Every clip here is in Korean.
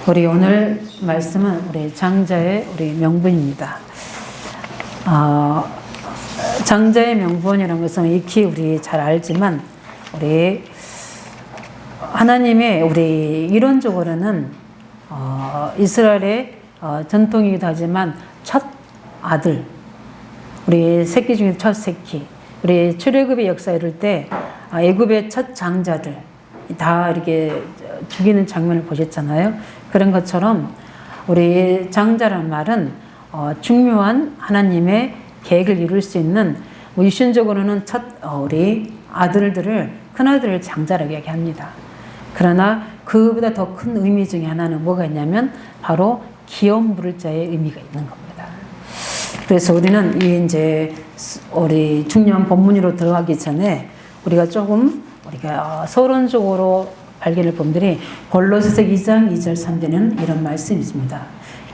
우리 오늘 말씀은 우리 장자의 우리 명분입니다. 장자의 명분이라는 것은 익히 우리 잘 알지만 우리 하나님의 우리 이론적으로는 이스라엘의 전통이기도 하지만 첫 아들, 우리 새끼 중에 첫 새끼, 우리 출애굽의 역사 이럴 때 애굽의 첫 장자들 다 이렇게 죽이는 장면을 보셨잖아요. 그런 것처럼 우리 장자란 말은 중요한 하나님의 계획을 이룰 수 있는 유신적으로는 첫 우리 아들들을 큰아들을 장자라고 이야기합니다. 그러나 그보다 더 큰 의미 중에 하나는 뭐가 있냐면 바로 기업 물을 자의 의미가 있는 겁니다. 그래서 우리는 이제 우리 중요한 본문으로 들어가기 전에 우리가 조금 우리가 서론적으로 발견할 본들이 골로새서 2장 2절 3절에는 이런 말씀이 있습니다.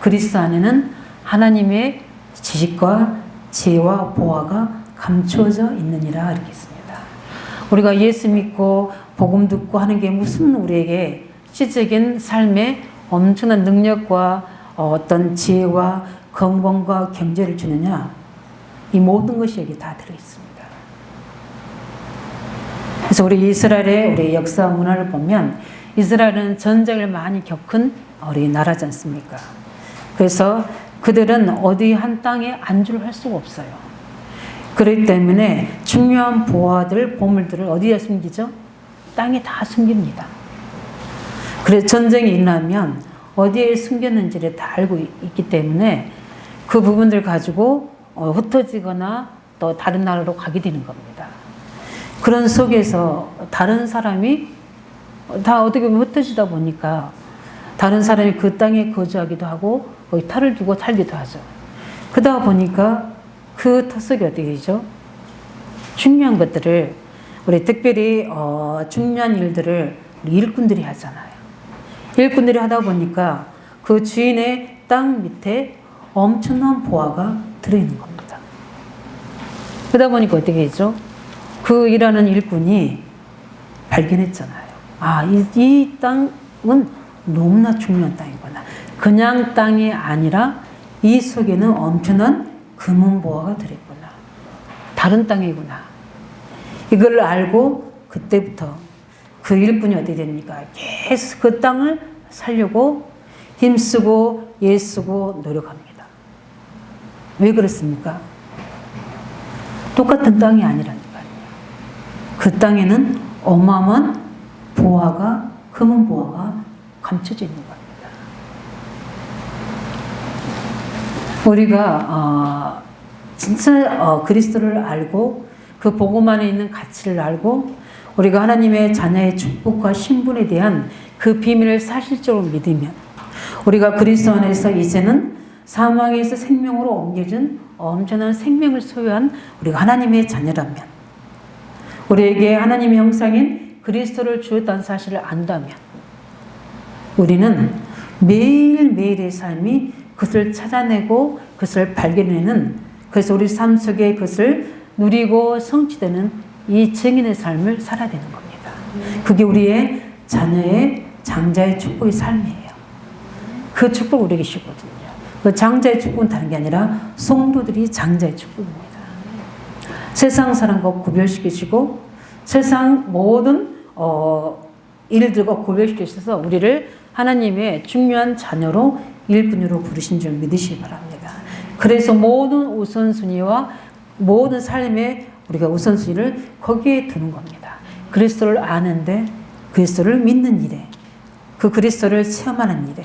그리스도 안에는 하나님의 지식과 지혜와 보화가 감추어져 있느니라 이렇게 있습니다. 우리가 예수 믿고 복음 듣고 하는 게 무슨 우리에게 실질적인 삶에 엄청난 능력과 어떤 지혜와 건강과 경제를 주느냐, 이 모든 것이 여기 다 들어있습니다. 그래서 우리 이스라엘의 우리 역사 문화를 보면 이스라엘은 전쟁을 많이 겪은 우리 나라지 않습니까? 그래서 그들은 어디 한 땅에 안주를 할 수가 없어요. 그렇기 때문에 중요한 보화들, 보물들을 어디에 숨기죠? 땅에 다 숨깁니다. 그래서 전쟁이 일어나면 어디에 숨겼는지를 다 알고 있기 때문에 그 부분들 가지고 흩어지거나 또 다른 나라로 가게 되는 겁니다. 그런 속에서 다른 사람이 다 어떻게 보면 흩어지다 보니까 다른 사람이 그 땅에 거주하기도 하고 거기 탈을 두고 살기도 하죠. 그러다 보니까 그 터 속에 어떻게 되죠? 중요한 것들을 우리 특별히 중요한 일들을 우리 일꾼들이 하잖아요. 일꾼들이 하다 보니까 그 주인의 땅 밑에 엄청난 보화가 들어있는 겁니다. 그러다 보니까 어떻게 되죠? 그 일하는 일꾼이 발견했잖아요. 이 땅은 너무나 중요한 땅이구나. 그냥 땅이 아니라 이 속에는 엄청난 금은보화가 들어있구나. 다른 땅이구나. 이걸 알고 그때부터 그 일꾼이 어떻게 됩니까? 계속 그 땅을 살려고 힘쓰고 애쓰고 노력합니다. 왜 그렇습니까? 똑같은 땅이 아니라니까요. 그 땅에는 어마어마한 보화가, 금은 보화가 감춰져 있는 겁니다. 우리가 진짜 그리스도를 알고 그 복음 안에 있는 가치를 알고 우리가 하나님의 자녀의 축복과 신분에 대한 그 비밀을 사실적으로 믿으면 우리가 그리스도 안에서 이제는 사망에서 생명으로 옮겨진 엄청난 생명을 소유한 우리가 하나님의 자녀라면, 우리에게 하나님의 형상인 그리스도를 주었다는 사실을 안다면 우리는 매일매일의 삶이 그것을 찾아내고 그것을 발견해내는, 그래서 우리 삶 속에 그것을 누리고 성취되는 이 증인의 삶을 살아야 되는 겁니다. 그게 우리의 자녀의 장자의 축복의 삶이에요. 그 축복을 우리에게 주거든요. 그 장자의 축복은 다른 게 아니라 성도들이 장자의 축복입니다. 세상 사람과 구별시키시고 세상 모든 일들과 구별시키셔서 우리를 하나님의 중요한 자녀로 일꾼으로 부르신 줄 믿으시기 바랍니다. 그래서 모든 우선순위와 모든 삶의 우리가 우선순위를 거기에 두는 겁니다. 그리스도를 아는데, 그리스도를 믿는 일에, 그 그리스도를 체험하는 일에,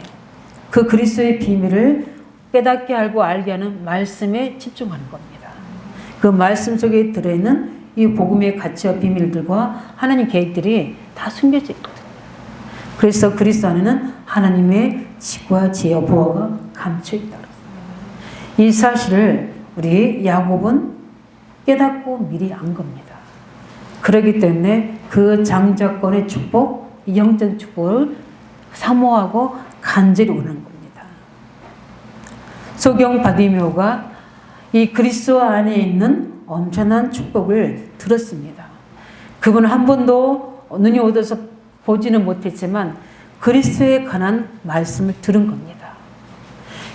그 그리스도의 비밀을 깨닫게 알고 알게 하는 말씀에 집중하는 겁니다. 그 말씀 속에 들어있는 이 복음의 가치와 비밀들과 하나님 계획들이 다 숨겨져 있거든요. 그래서 그리스도 안에는 하나님의 지혜와 지혜와 보화가 감춰 있다고 했습니다. 이 사실을 우리 야곱은 깨닫고 미리 안 겁니다. 그렇기 때문에 그 장자권의 축복, 영적 축복을 사모하고 간절히 오는 겁니다. 소경 바디메오가 이 그리스도 안에 있는 엄청난 축복을 들었습니다. 그분은 한 번도 눈이 어두워서 보지는 못했지만 그리스도에 관한 말씀을 들은 겁니다.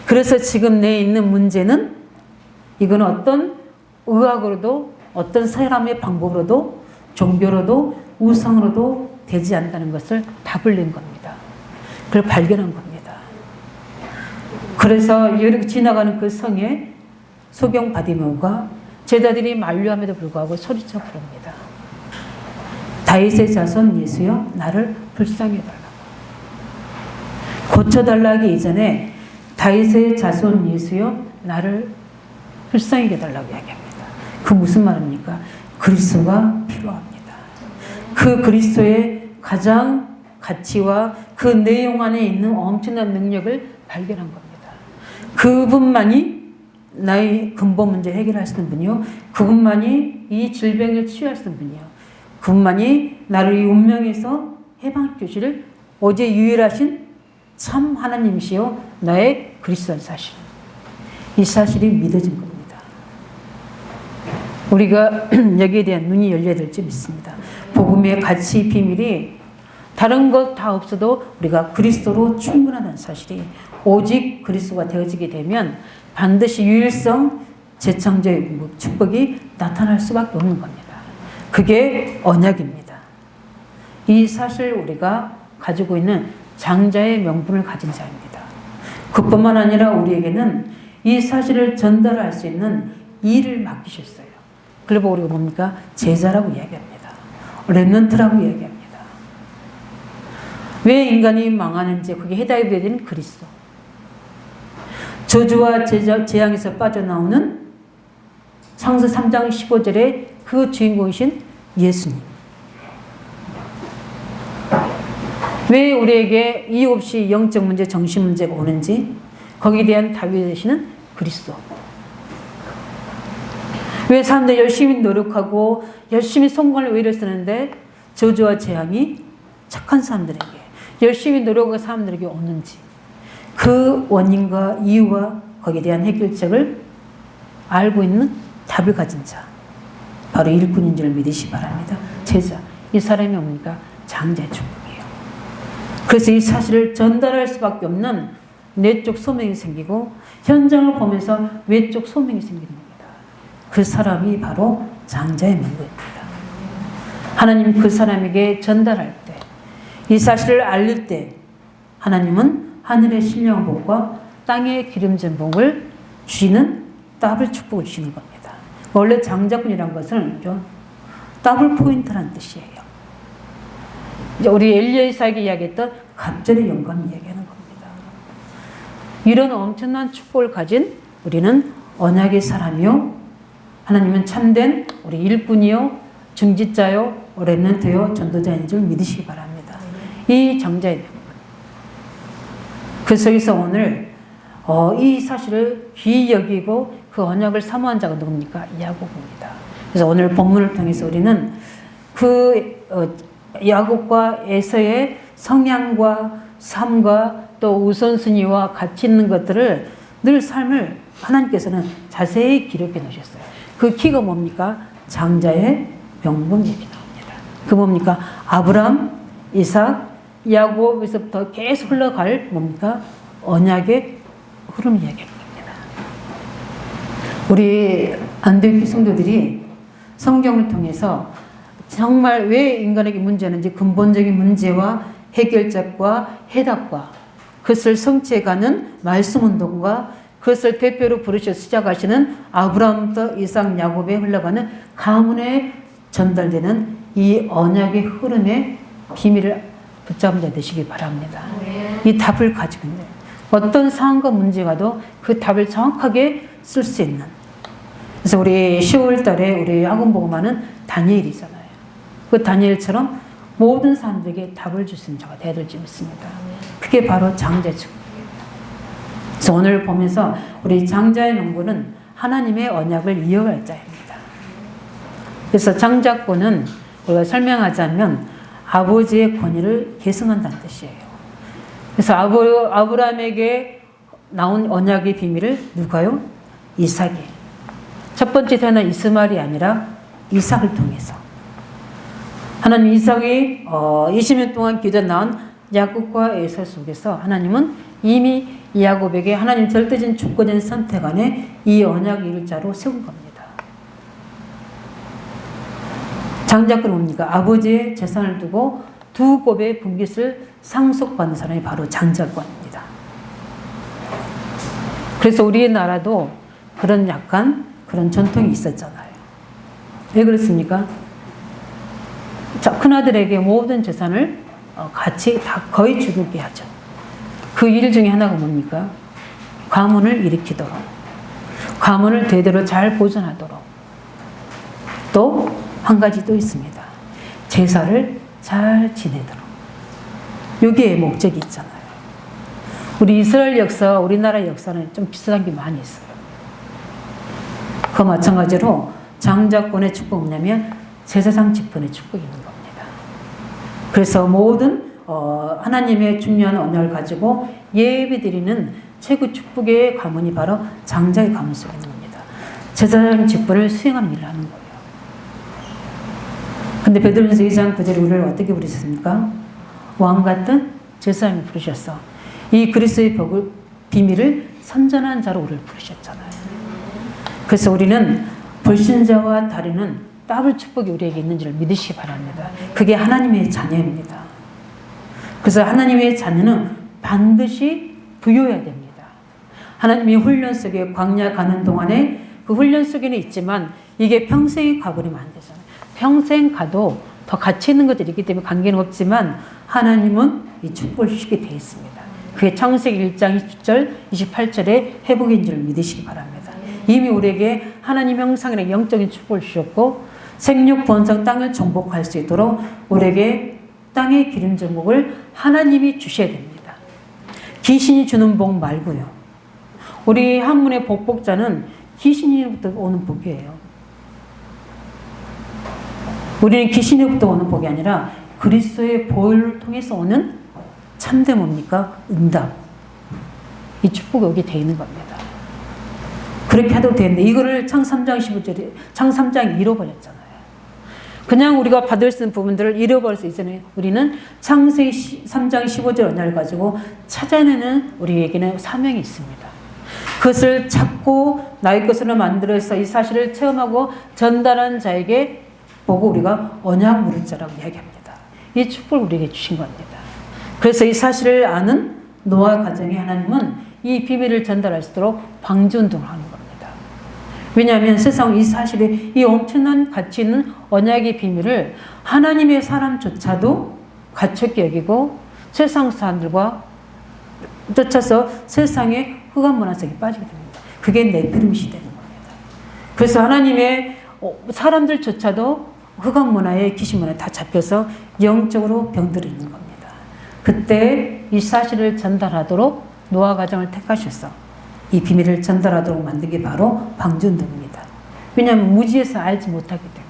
그래서 지금 내 있는 문제는 이건 어떤 의학으로도 어떤 사람의 방법으로도 종교로도 우상으로도 되지 않는다는 것을 답을 낸 겁니다. 그걸 발견한 겁니다. 그래서 이렇게 지나가는 그 성에 소경 바디메오가 제자들이 만류함에도 불구하고 소리쳐 부릅니다. 다윗의 자손 예수여 나를 불쌍히 해달라고. 고쳐달라 하기 이전에 다윗의 자손 예수여 나를 불쌍히 해달라고 이야기합니다. 그 무슨 말입니까? 그리스도가 필요합니다. 그 그리스도의 가장 가치와 그 내용 안에 있는 엄청난 능력을 발견한 겁니다. 그분만이 나의 근본 문제 해결할 수 있는 분이요. 그분만이 이 질병을 치유할 수 있는 분이요. 그분만이 나를 이 운명에서 해방해 주실 오직 유일하신 참 하나님이시요 나의 그리스도인 사실. 이 사실이 믿어진 겁니다. 우리가 여기에 대한 눈이 열려야 될 줄 믿습니다. 복음의 가치 비밀이 다른 것 다 없어도 우리가 그리스도로 충분하다는 사실이 오직 그리스도가 되어지게 되면 반드시 유일성 재창조의 축복이 나타날 수밖에 없는 겁니다. 그게 언약입니다. 이 사실 우리가 가지고 있는 장자의 명분을 가진 자입니다. 그뿐만 아니라 우리에게는 이 사실을 전달할 수 있는 일을 맡기셨어요. 그리고 우리가 뭡니까? 제자라고 이야기합니다. 렘넌트라고 이야기합니다. 왜 인간이 망하는지 그게 해답이 되는 그리스도. 저주와 재앙에서 빠져나오는 창세 3장 15절에 그 주인공이신 예수님. 왜 우리에게 이유 없이 영적 문제, 정신 문제가 오는지 거기에 대한 답이 되시는 그리스도. 왜 사람들이 열심히 노력하고 열심히 성공을 위해서 쓰는데 저주와 재앙이 착한 사람들에게 열심히 노력한 사람들에게 오는지 그 원인과 이유와 거기에 대한 해결책을 알고 있는 답을 가진 자 바로 일꾼인 줄 믿으시기 바랍니다. 제자. 이 사람이 뭡니까? 장자의 축복이에요. 그래서 이 사실을 전달할 수밖에 없는 내적 소명이 생기고 현장을 보면서 외적 소명이 생기는 겁니다. 그 사람이 바로 장자의 명분입니다. 하나님 그 사람에게 전달할 때, 이 사실을 알릴 때 하나님은 하늘의 신령 복과 땅의 기름진 복을 주시는 더블 축복을 주시는 겁니다. 원래 장자꾼이란 것은 더블 포인트라는 뜻이에요. 이제 우리 엘리야에게 이야기했던 갑절의 영광을 이야기하는 겁니다. 이런 엄청난 축복을 가진 우리는 언약의 사람이요. 하나님은 참된 우리 일꾼이요, 중지자요, 렘넌트요, 전도자인 줄 믿으시기 바랍니다. 이 장자의 명분. 그 속에서 오늘 이 사실을 귀히 여기고 그 언약을 사모한 자가 누굽니까? 야곱입니다. 그래서 오늘 본문을 통해서 우리는 그 야곱과 에서의 성향과 삶과 또 우선순위와 가치 있는 것들을 늘 삶을 하나님께서는 자세히 기록해 놓으셨어요. 그 키가 뭡니까? 장자의 명분 얘기 나옵니다. 그 뭡니까? 아브람, 이삭, 야곱에서부터 계속 흘러갈 뭡니까? 언약의 흐름 이야기하는 겁니다. 우리 안대교 성도들이 성경을 통해서 정말 왜 인간에게 문제는지 근본적인 문제와 해결책과 해답과 그것을 성취해가는 말씀 운동과 그것을 대표로 부르셔 시작하시는 아브라함부터 이삭, 야곱에 흘러가는 가문에 전달되는 이 언약의 흐름의 비밀을 붙잡은 자 되시기 바랍니다. 이 답을 가지고 있는 어떤 상황과 문제가도 그 답을 정확하게 쓸 수 있는. 그래서 우리 10월 달에 우리 학원복음하는 다니엘이잖아요. 그 다니엘처럼 모든 사람들에게 답을 줄 수 있는 자가 되어야 될지 믿습니다. 그게 바로 장자의 축복입니다. 그래서 오늘 보면서 우리 장자의 명분은 하나님의 언약을 이어갈 자입니다. 그래서 장자권은 우리가 설명하자면 아버지의 권위를 계승한다는 뜻이에요. 그래서 아브라함에게 나온 언약의 비밀을 누가요? 이삭이. 첫 번째 태어난 이스마엘이 아니라 이삭을 통해서. 하나님 이삭이 20년 동안 기도해 낳은 야곱과 에서 속에서 하나님은 이미 야곱에게 하나님 절대적인 주권적인 선택 안에 이 언약 일자로 세운 겁니다. 장자권은 뭡니까? 아버지의 재산을 두고 두 곱의 분깃을 상속받는 사람이 바로 장자권입니다. 그래서 우리의 나라도 그런 약간 그런 전통이 있었잖아요. 왜 그렇습니까? 자, 큰아들에게 모든 재산을 같이 다 거의 주게 하죠. 그 일 중에 하나가 뭡니까? 가문을 일으키도록, 가문을 대대로 잘 보존하도록, 또 한 가지 또 있습니다. 제사를 잘 지내도록. 여기에 목적이 있잖아요. 우리 이스라엘 역사, 우리나라 역사는 좀 비슷한 게 많이 있어요. 그 마찬가지로 장자권의 축복은 뭐냐면 제사장 직분의 축복이 있는 겁니다. 그래서 모든 하나님의 중요한 언약을 가지고 예배드리는 최고 축복의 가문이 바로 장자의 가문 속에 있는 겁니다. 제사장 직분을 수행하는 일을 하는 거예요. 근데 베드로전서 2장 9절에 우리를 어떻게 부르셨습니까? 왕 같은 제사장이 부르셨어. 이 그리스도의 비밀을 선전한 자로 우리를 부르셨잖아요. 그래서 우리는 불신자와 다르는 더블 축복이 우리에게 있는지를 믿으시기 바랍니다. 그게 하나님의 자녀입니다. 그래서 하나님의 자녀는 반드시 부여해야 됩니다. 하나님이 훈련 속에 광야 가는 동안에 그 훈련 속에는 있지만 이게 평생이 가버리면 안 되잖아요. 평생 가도 더 가치 있는 것들이 있기 때문에 관계는 없지만 하나님은 이 축복을 주시게 되어 있습니다. 그게 창세기 1장 20절, 28절의 회복인 줄 믿으시기 바랍니다. 이미 우리에게 하나님 형상이나 영적인 축복을 주셨고 생육 번성 땅을 정복할 수 있도록 우리에게 땅의 기름 정복을 하나님이 주셔야 됩니다. 귀신이 주는 복 말고요. 우리 한문의 복복자는 귀신으로부터 오는 복이에요. 우리는 귀신으로부터 오는 복이 아니라 그리스도의 보혈을 통해서 오는 참된 뭡니까? 응답. 이 축복이 여기 되어 있는 겁니다. 그렇게 하도 되는데 이거를 창 3장 15절에 창 3장이 잃어버렸잖아요. 그냥 우리가 받을 수 있는 부분들을 잃어버릴 수 있잖아요. 우리는 창세기 3장 15절 언약을 가지고 찾아내는 우리에게는 사명이 있습니다. 그것을 찾고 나의 것으로 만들어서 이 사실을 체험하고 전달한 자에게 보고 우리가 언약 물을 자라고 이야기합니다. 이 축복을 우리에게 주신 겁니다. 그래서 이 사실을 아는 노아 가정의 하나님은 이 비밀을 전달할 수 있도록 방주운동을 하는 겁니다. 왜냐하면 세상 이 사실에 이 엄청난 가치 있는 언약의 비밀을 하나님의 사람조차도 가볍게 여기고 세상 사람들과 쫓아서 세상의 흑암 문화 속에 빠지게 됩니다. 그게 네피림 시대인 겁니다. 그래서 하나님의 사람들조차도 흑암 문화에 귀신 문화에 다 잡혀서 영적으로 병들어 있는 겁니다. 그때 이 사실을 전달하도록 노아 가정을 택하셔서 이 비밀을 전달하도록 만든 게 바로 방주운동입니다. 왜냐하면 무지에서 알지 못하기 때문에.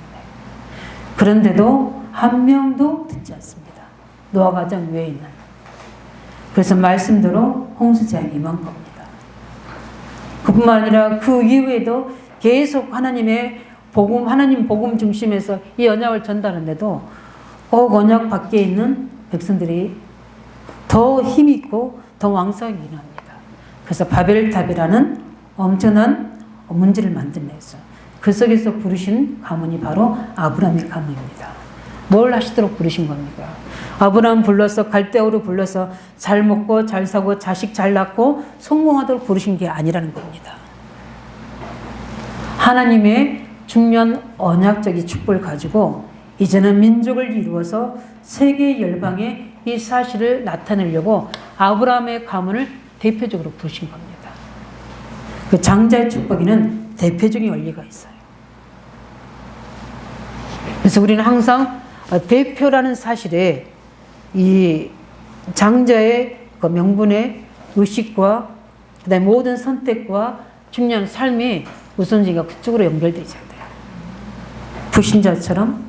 그런데도 한 명도 듣지 않습니다. 노아 가정 외에는. 그래서 말씀대로 홍수재앙이 임한 겁니다. 그뿐만 아니라 그 이후에도 계속 하나님의 복음, 하나님 복음 중심에서 이 언약을 전달하는데도 꼭 언약 밖에 있는 백성들이 더 힘있고 더 왕성하게 일어납니다. 그래서 바벨탑이라는 엄청난 문제를 만들어냈어요. 그 속에서 부르신 가문이 바로 아브라함의 가문입니다. 뭘 하시도록 부르신 겁니까? 아브라함 불러서 갈대아우로 불러서 잘 먹고 잘 사고 자식 잘 낳고 성공하도록 부르신 게 아니라는 겁니다. 하나님의 중요한 언약적인 축복을 가지고 이제는 민족을 이루어서 세계 열방에 이 사실을 나타내려고 아브라함의 가문을 대표적으로 부르신 겁니다. 그 장자의 축복에는 대표적인 원리가 있어요. 그래서 우리는 항상 대표라는 사실에 이 장자의 그 명분의 의식과 그다음에 모든 선택과 중요한 삶이 우선순위가 그쪽으로 연결되어야 돼요. 불신자처럼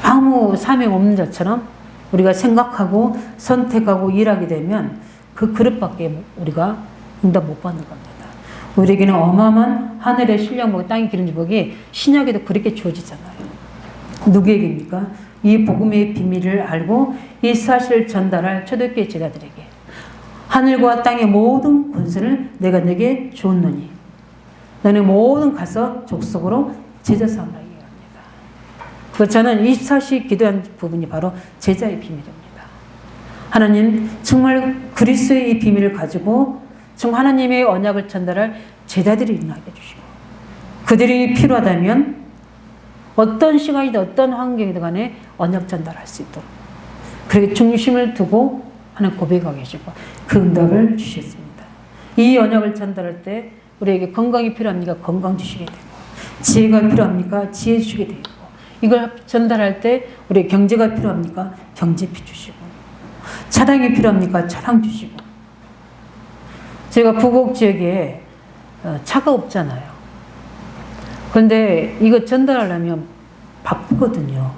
아무 사명 없는 자처럼 우리가 생각하고 선택하고 일하게 되면 그 그릇밖에 우리가 응답 못 받는 겁니다. 우리에게는 어마어마한 하늘의 신령복 땅의 기름진 복이 신약에도 그렇게 주어지잖아요. 누구에게입니까? 이 복음의 비밀을 알고 이 사실을 전달할 초대교회 제자들에게 하늘과 땅의 모든 권세를 내가 내게 주었노니 너네 모든 가서 족속으로 제자 삼으라 얘기합니다. 저는 24시 기도한 부분이 바로 제자의 비밀입니다. 하나님 정말 그리스도의 이 비밀을 가지고 정말 하나님의 언약을 전달할 제자들이 일어나게 해주시고 그들이 필요하다면 어떤 시간이든 어떤 환경이든 간에 언약 전달할 수 있도록 그렇게 중심을 두고 하는 고백하고 계시고 그 응답을 주셨습니다. 이 언약을 전달할 때 우리에게 건강이 필요합니까? 건강 주시게 되고 지혜가 필요합니까? 지혜 주시게 되고 이걸 전달할 때 우리 경제가 필요합니까? 경제 주시고 차량이 필요합니까? 차량 주시고 제가 부곡 지역에 차가 없잖아요. 그런데 이거 전달하려면 바쁘거든요.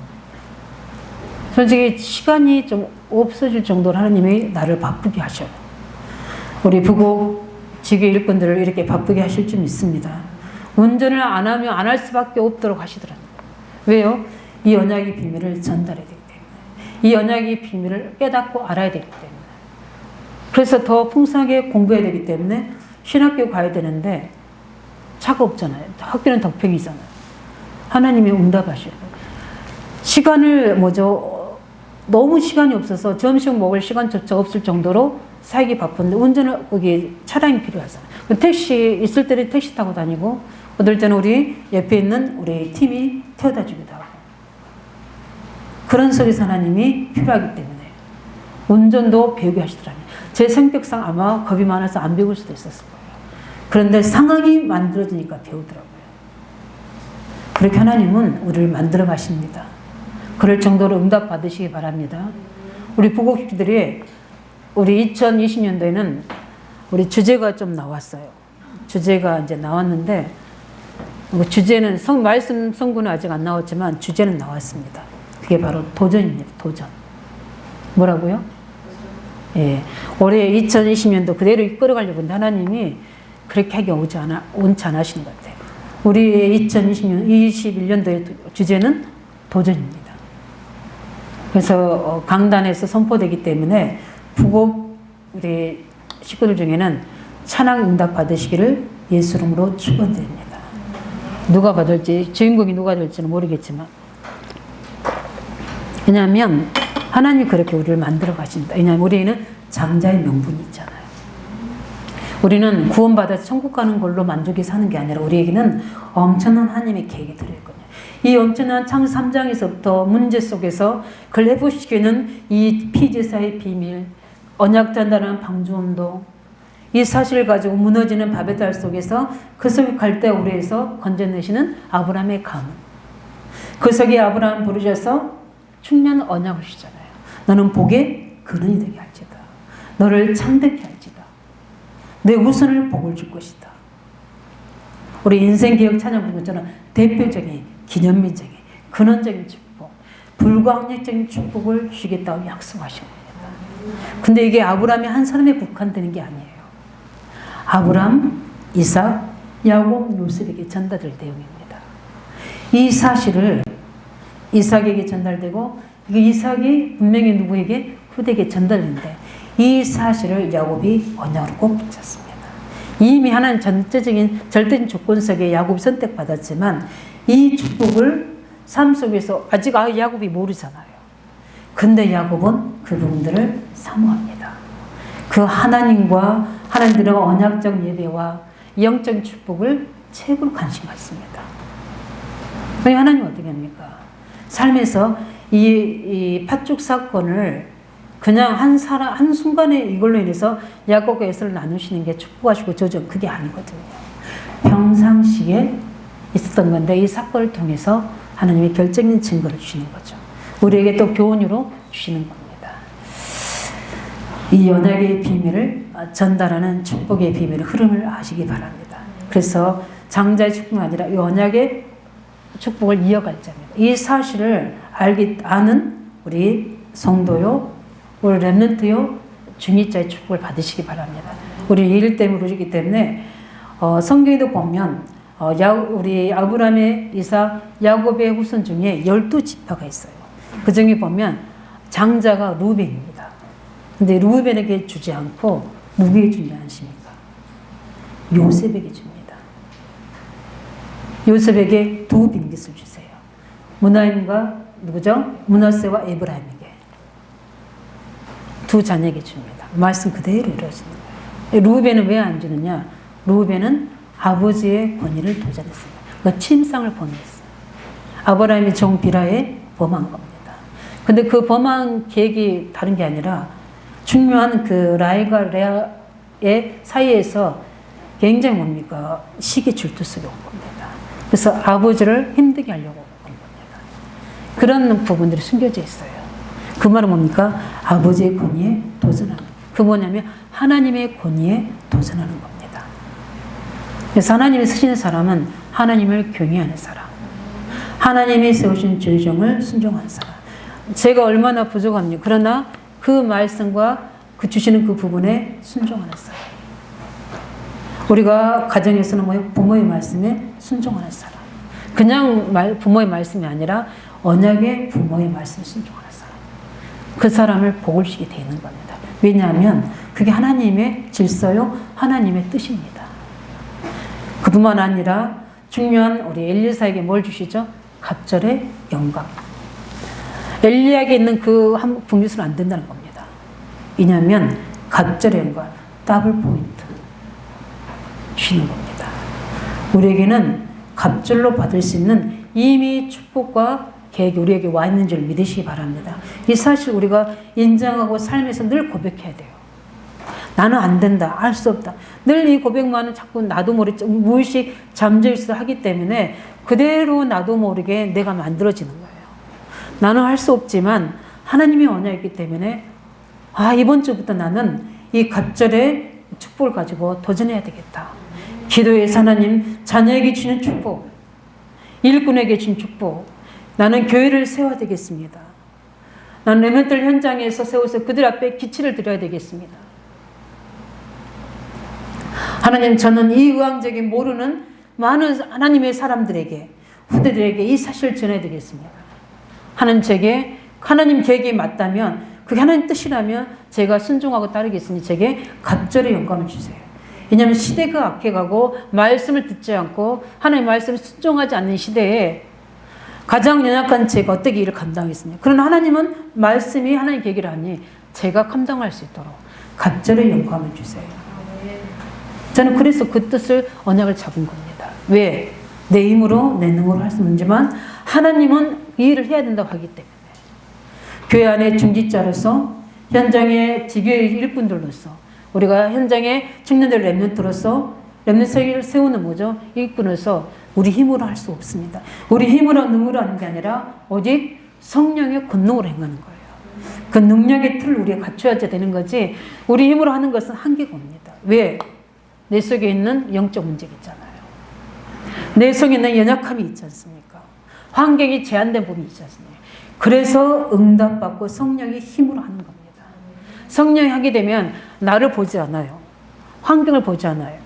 솔직히 시간이 좀 없어질 정도로 하나님이 나를 바쁘게 하셔요. 우리 부곡 지교 일꾼들을 이렇게 바쁘게 하실 줄 믿습니다. 운전을 안 하면 안 할 수밖에 없도록 하시더라고요. 왜요? 이 언약의 비밀을 전달해야 되기 때문에. 이 언약의 비밀을 깨닫고 알아야 되기 때문에. 그래서 더 풍성하게 공부해야 되기 때문에 신학교 가야 되는데 차가 없잖아요. 학교는 덕평이잖아요. 하나님이 응답하셔요. 시간을 너무 시간이 없어서 점심 먹을 시간조차 없을 정도로 살기 바쁜데 운전을 거기 차량이 필요하잖아요. 택시 있을 때는 택시 타고 다니고 어떨 때는 우리 옆에 있는 우리 팀이 태워다 주기도 하고 그런 속에서 하나님이 필요하기 때문에 운전도 배우게 하시더라고요. 제 성격상 아마 겁이 많아서 안 배울 수도 있었을 거예요. 그런데 상황이 만들어지니까 배우더라고요. 그렇게 하나님은 우리를 만들어 가십니다. 그럴 정도로 응답 받으시기 바랍니다. 우리 부곡들이 우리 2020년도에는 우리 주제가 좀 나왔어요. 주제가 이제 나왔는데 주제는 말씀 성구는 아직 안 나왔지만 주제는 나왔습니다. 그게 바로 도전입니다. 도전. 뭐라고요? 예. 올해 2020년도 그대로 이끌어가려고 했는데 하나님이 그렇게 하기 원치 않으시는 것 같아요. 우리 2021년도의 주제는 도전입니다. 그래서 강단에서 선포되기 때문에 부곡 우리 식구들 중에는 찬양 응답 받으시기를 예수 이름으로 축원드립니다. 누가 받을지 주인공이 누가 될지는 모르겠지만 왜냐하면 하나님이 그렇게 우리를 만들어 가신다. 왜냐하면 우리는 장자의 명분이 있잖아요. 우리는 구원받아서 천국 가는 걸로 만족이 사는 게 아니라 우리에게는 엄청난 하나님의 계획이 들어있거든요. 이 엄청난 창세 3장에서부터 문제 속에서 그걸 해보시기에는 이 피제사의 비밀, 언약 전달하는 방주운동, 이 사실을 가지고 무너지는 바벨탑 속에서 그 속에 갈대아 우리에서 건져내시는 아브라함의 가문. 그 속에 아브라함 부르셔서 충만한 언약을 주시잖아요. 너는 복의 근원이 되게 할지다. 너를 창대케 할지다. 내 후손을 복을 줄 것이다. 우리 인생개혁 찬양 부른 것처럼 대표적인 기념비적인 근원적인 축복, 불가항력적인 축복을 주시겠다고 약속하신 겁니다. 근데 이게 아브라함이 한 사람에 국한되는 게 아니에요. 아브라함, 이삭, 야곱, 요셉에게 전달될 내용입니다. 이 사실을 이삭에게 전달되고 이삭이 분명히 누구에게? 후대에게 전달되는데 이 사실을 야곱이 언약으로 꼭 붙였습니다. 이미 하나님 절대적인 조건 속에 야곱이 선택받았지만 이 축복을 삶 속에서 아직 야곱이 모르잖아요. 근데 야곱은 그 부분들을 사모합니다. 그 하나님과 하나님들과 언약적 예배와 영적 축복을 최고로 관심 갖습니다. 하나님 어떻게 합니까? 삶에서 이 팥죽 사건을 그냥 한 순간에 이걸로 인해서 야곱과 에서를 나누시는 게 축복하시고 저주 그게 아니거든요. 평상시에 있었던 건데 이 사건을 통해서 하나님의 결정적인 증거를 주시는 거죠. 우리에게 또 교훈으로 주시는 겁니다. 이 언약의 비밀을 전달하는 축복의 비밀의 흐름을 아시기 바랍니다. 그래서 장자의 축복이 아니라 이 언약의 축복을 이어갈 자입니다. 이 사실을 아는 우리 성도요, 우리 렘넌트요, 중위자의 축복을 받으시기 바랍니다. 우리 이를 때문에 그러기 때문에 성경에도 보면 우리 아브라함의 이삭, 야곱의 후손 중에 12지파가 있어요. 그 중에 보면 장자가 루벤입니다. 근데 루벤에게 주지 않고 누구에게 주지 않습니까? 요셉에게 줍니다. 요셉에게 두 빈깃을 주세요. 므나임과 누구죠? 므낫세와 에브라임에게 두 자녀에게 줍니다. 말씀 그대로 이루어지는 거예요. 루벤은 왜 안 주느냐? 루벤은 아버지의 권위를 도전했습니다. 그 침상을 범했어요. 아브라함이 종 비라에 범한 겁니다. 근데 그 범한 계획이 다른 게 아니라 중요한 그 라헬과 레아의 사이에서 굉장히 뭡니까? 시기 질투 속에 온 겁니다. 그래서 아버지를 힘들게 하려고 온 겁니다. 그런 부분들이 숨겨져 있어요. 그 말은 뭡니까? 아버지의 권위에 도전하는. 그 뭐냐면 하나님의 권위에 도전하는 겁니다. 그래서 하나님이 쓰시는 사람은 하나님을 경외하는 사람, 하나님이 세우신 죄정을 순종하는 사람. 제가 얼마나 부족합니까? 그러나 그 말씀과 그 주시는 그 부분에 순종하는 사람. 우리가 가정에서는 뭐예요? 부모의 말씀에 순종하는 사람. 그냥 부모의 말씀이 아니라 언약의 부모의 말씀에 순종하는 사람. 그 사람을 복을 주게 되는 겁니다. 왜냐하면 그게 하나님의 질서요, 하나님의 뜻입니다. 그뿐만 아니라 중요한 우리 엘리사에게 뭘 주시죠? 갑절의 영광. 엘리야에게 있는 그 한 분깃은 안 된다는 겁니다. 왜냐하면 갑절의 영광, 더블 포인트 주시는 겁니다. 우리에게는 갑절로 받을 수 있는 이미 축복과 계획이 우리에게 와 있는 줄 믿으시기 바랍니다. 이 사실 우리가 인정하고 삶에서 늘 고백해야 돼요. 나는 안 된다, 알 수 없다. 늘 이 고백만은 자꾸 나도 모르게 무의식 잠재의식을 하기 때문에 그대로 나도 모르게 내가 만들어지는 거예요. 나는 할 수 없지만 하나님의 언약이기 때문에 이번 주부터 나는 이 갑절의 축복을 가지고 도전해야 되겠다. 기도에서 하나님 자녀에게 주는 축복, 일꾼에게 주는 축복, 나는 교회를 세워야 되겠습니다. 나는 렘넌트를 현장에서 세워서 그들 앞에 기치를 드려야 되겠습니다. 하나님, 저는 이 의왕적인 모르는 많은 하나님의 사람들에게, 후대들에게 이 사실을 전해야 되겠습니다. 하나님, 제게 하나님 계획이 맞다면, 그게 하나님 뜻이라면 제가 순종하고 따르겠으니 제게 갑절의 영광을 주세요. 왜냐하면 시대가 악해가고 말씀을 듣지 않고 하나님의 말씀을 순종하지 않는 시대에 가장 연약한 제가 어떻게 일을 감당하겠습니까? 그러나 하나님은 말씀이 하나님 계획을 하니 제가 감당할 수 있도록 갑절의 영광을 주세요. 저는 그래서 그 뜻을 언약을 잡은 겁니다. 왜? 내 힘으로 내 능으로 할 수 없지만 하나님은 이 일을 해야 된다고 하기 때문에 교회 안에 중직자로서 현장의 지교의 일꾼들로서 우리가 현장의 청년들 렘넌트로서 렘넌트를 세우는 뭐죠? 일꾼으로서 우리 힘으로 할 수 없습니다. 우리 힘으로 능으로 하는 게 아니라 오직 성령의 권능으로 행하는 거예요. 그 능력의 틀을 우리가 갖춰야 되는 거지 우리 힘으로 하는 것은 한계가 옵니다. 왜? 내 속에 있는 영적 문제가 있잖아요. 내 속에 있는 연약함이 있지 않습니까? 환경이 제한된 부분이 있지 않습니까? 그래서 응답받고 성령의 힘으로 하는 겁니다. 성령이 하게 되면 나를 보지 않아요. 환경을 보지 않아요.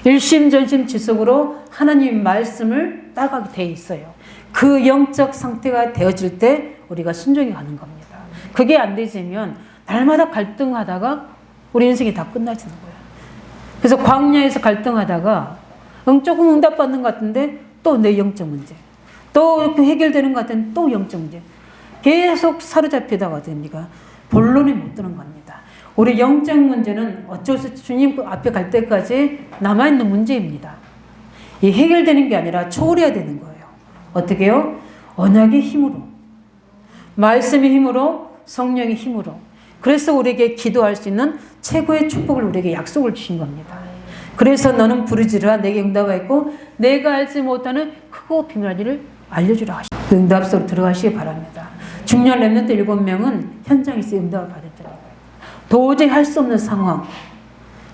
일심전심지속으로 하나님 말씀을 따라가게 돼 있어요. 그 영적 상태가 되어질 때 우리가 순종해 가는 겁니다. 그게 안 되지면 날마다 갈등하다가 우리 인생이 다 끝나지는 거예요. 그래서 광야에서 갈등하다가 조금 응답받는 것 같은데 또 내 영적 문제, 또 해결되는 것 같은데 또 영적 문제, 계속 사로잡히다가 됩니까? 본론에 못 드는 겁니다. 우리 영적 문제는 어쩔 수 없이 주님 앞에 갈 때까지 남아있는 문제입니다. 이 해결되는 게 아니라 초월해야 되는 거예요. 어떻게 해요? 언약의 힘으로, 말씀의 힘으로, 성령의 힘으로. 그래서 우리에게 기도할 수 있는 최고의 축복을 우리에게 약속을 주신 겁니다. 그래서 너는 부르짖으라 내게 응답하였고 내가 알지 못하는 크고 비밀한 일을 알려주라 하시고 응답 속으로 들어가시기 바랍니다. 중요한 렘넌트 7명은 현장에서 응답을 받았다는 거예요. 도저히 할 수 없는 상황.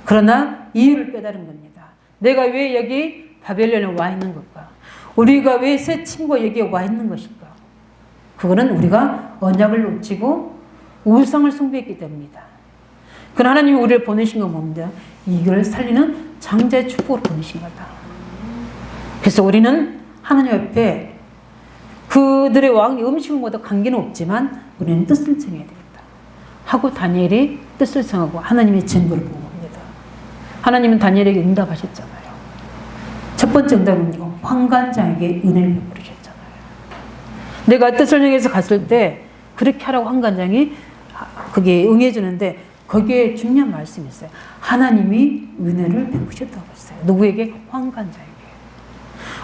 그러나 이유를 깨달은 겁니다. 내가 왜 여기 바벨론에 와 있는 걸까? 우리가 왜 새 친구가 여기에 와 있는 것일까? 그거는 우리가 언약을 놓치고 우상을 숭배했기 때문입니다. 그러나 하나님이 우리를 보내신 건 뭡니까? 이걸 살리는 장자의 축복으로 보내신 거다. 그래서 우리는 하나님 옆에 그들의 왕이 음식물보다 관계는 없지만 우리는 뜻을 정해야 되겠다 하고 다니엘이 뜻을 정하고 하나님의 증거를 본 겁니다. 하나님은 다니엘에게 응답하셨잖아요. 첫 번째 응답은 환관장에게 은혜를 베풀으셨잖아요. 내가 뜻을 정해서 갔을 때 그렇게 하라고 환관장이 그게 응해주는데 거기에 중요한 말씀이 있어요. 하나님이 은혜를 베푸셨다고 했어요. 누구에게? 환관장에게.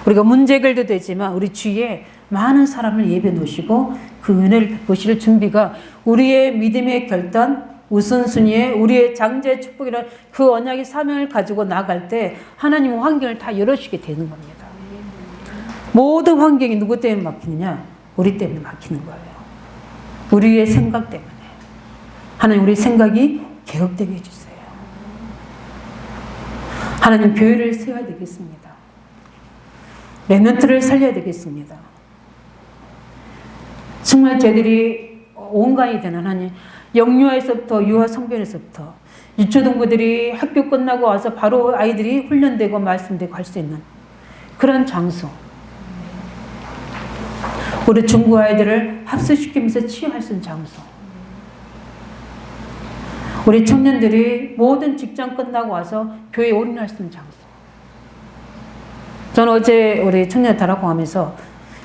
우리가 문제 해결도 되지만 우리 주위에 많은 사람을 예배 놓으시고 그 은혜를 베푸실 준비가 우리의 믿음의 결단, 우선순위에 우리의 장제의 축복이라는 그 언약의 사명을 가지고 나갈 때 하나님은 환경을 다 열어주게 되는 겁니다. 모든 환경이 누구 때문에 막히느냐? 우리 때문에 막히는 거예요. 우리의 생각 때문에. 하나님 우리 생각이 개혁되게 해주세요. 하나님 교회를 세워야 되겠습니다. 렘넌트를 살려야 되겠습니다. 정말 저희들이 온간이 되는 하나님 영유아에서부터 유아 성별에서부터 유초동부들이 학교 끝나고 와서 바로 아이들이 훈련되고 말씀되고 할 수 있는 그런 장소. 우리 중고 아이들을 합숙시키면서 치유할 수 있는 장소. 우리 청년들이 모든 직장 끝나고 와서 교회에 올인할 수 있는 장소. 저는 어제 우리 청년 다락방 하면서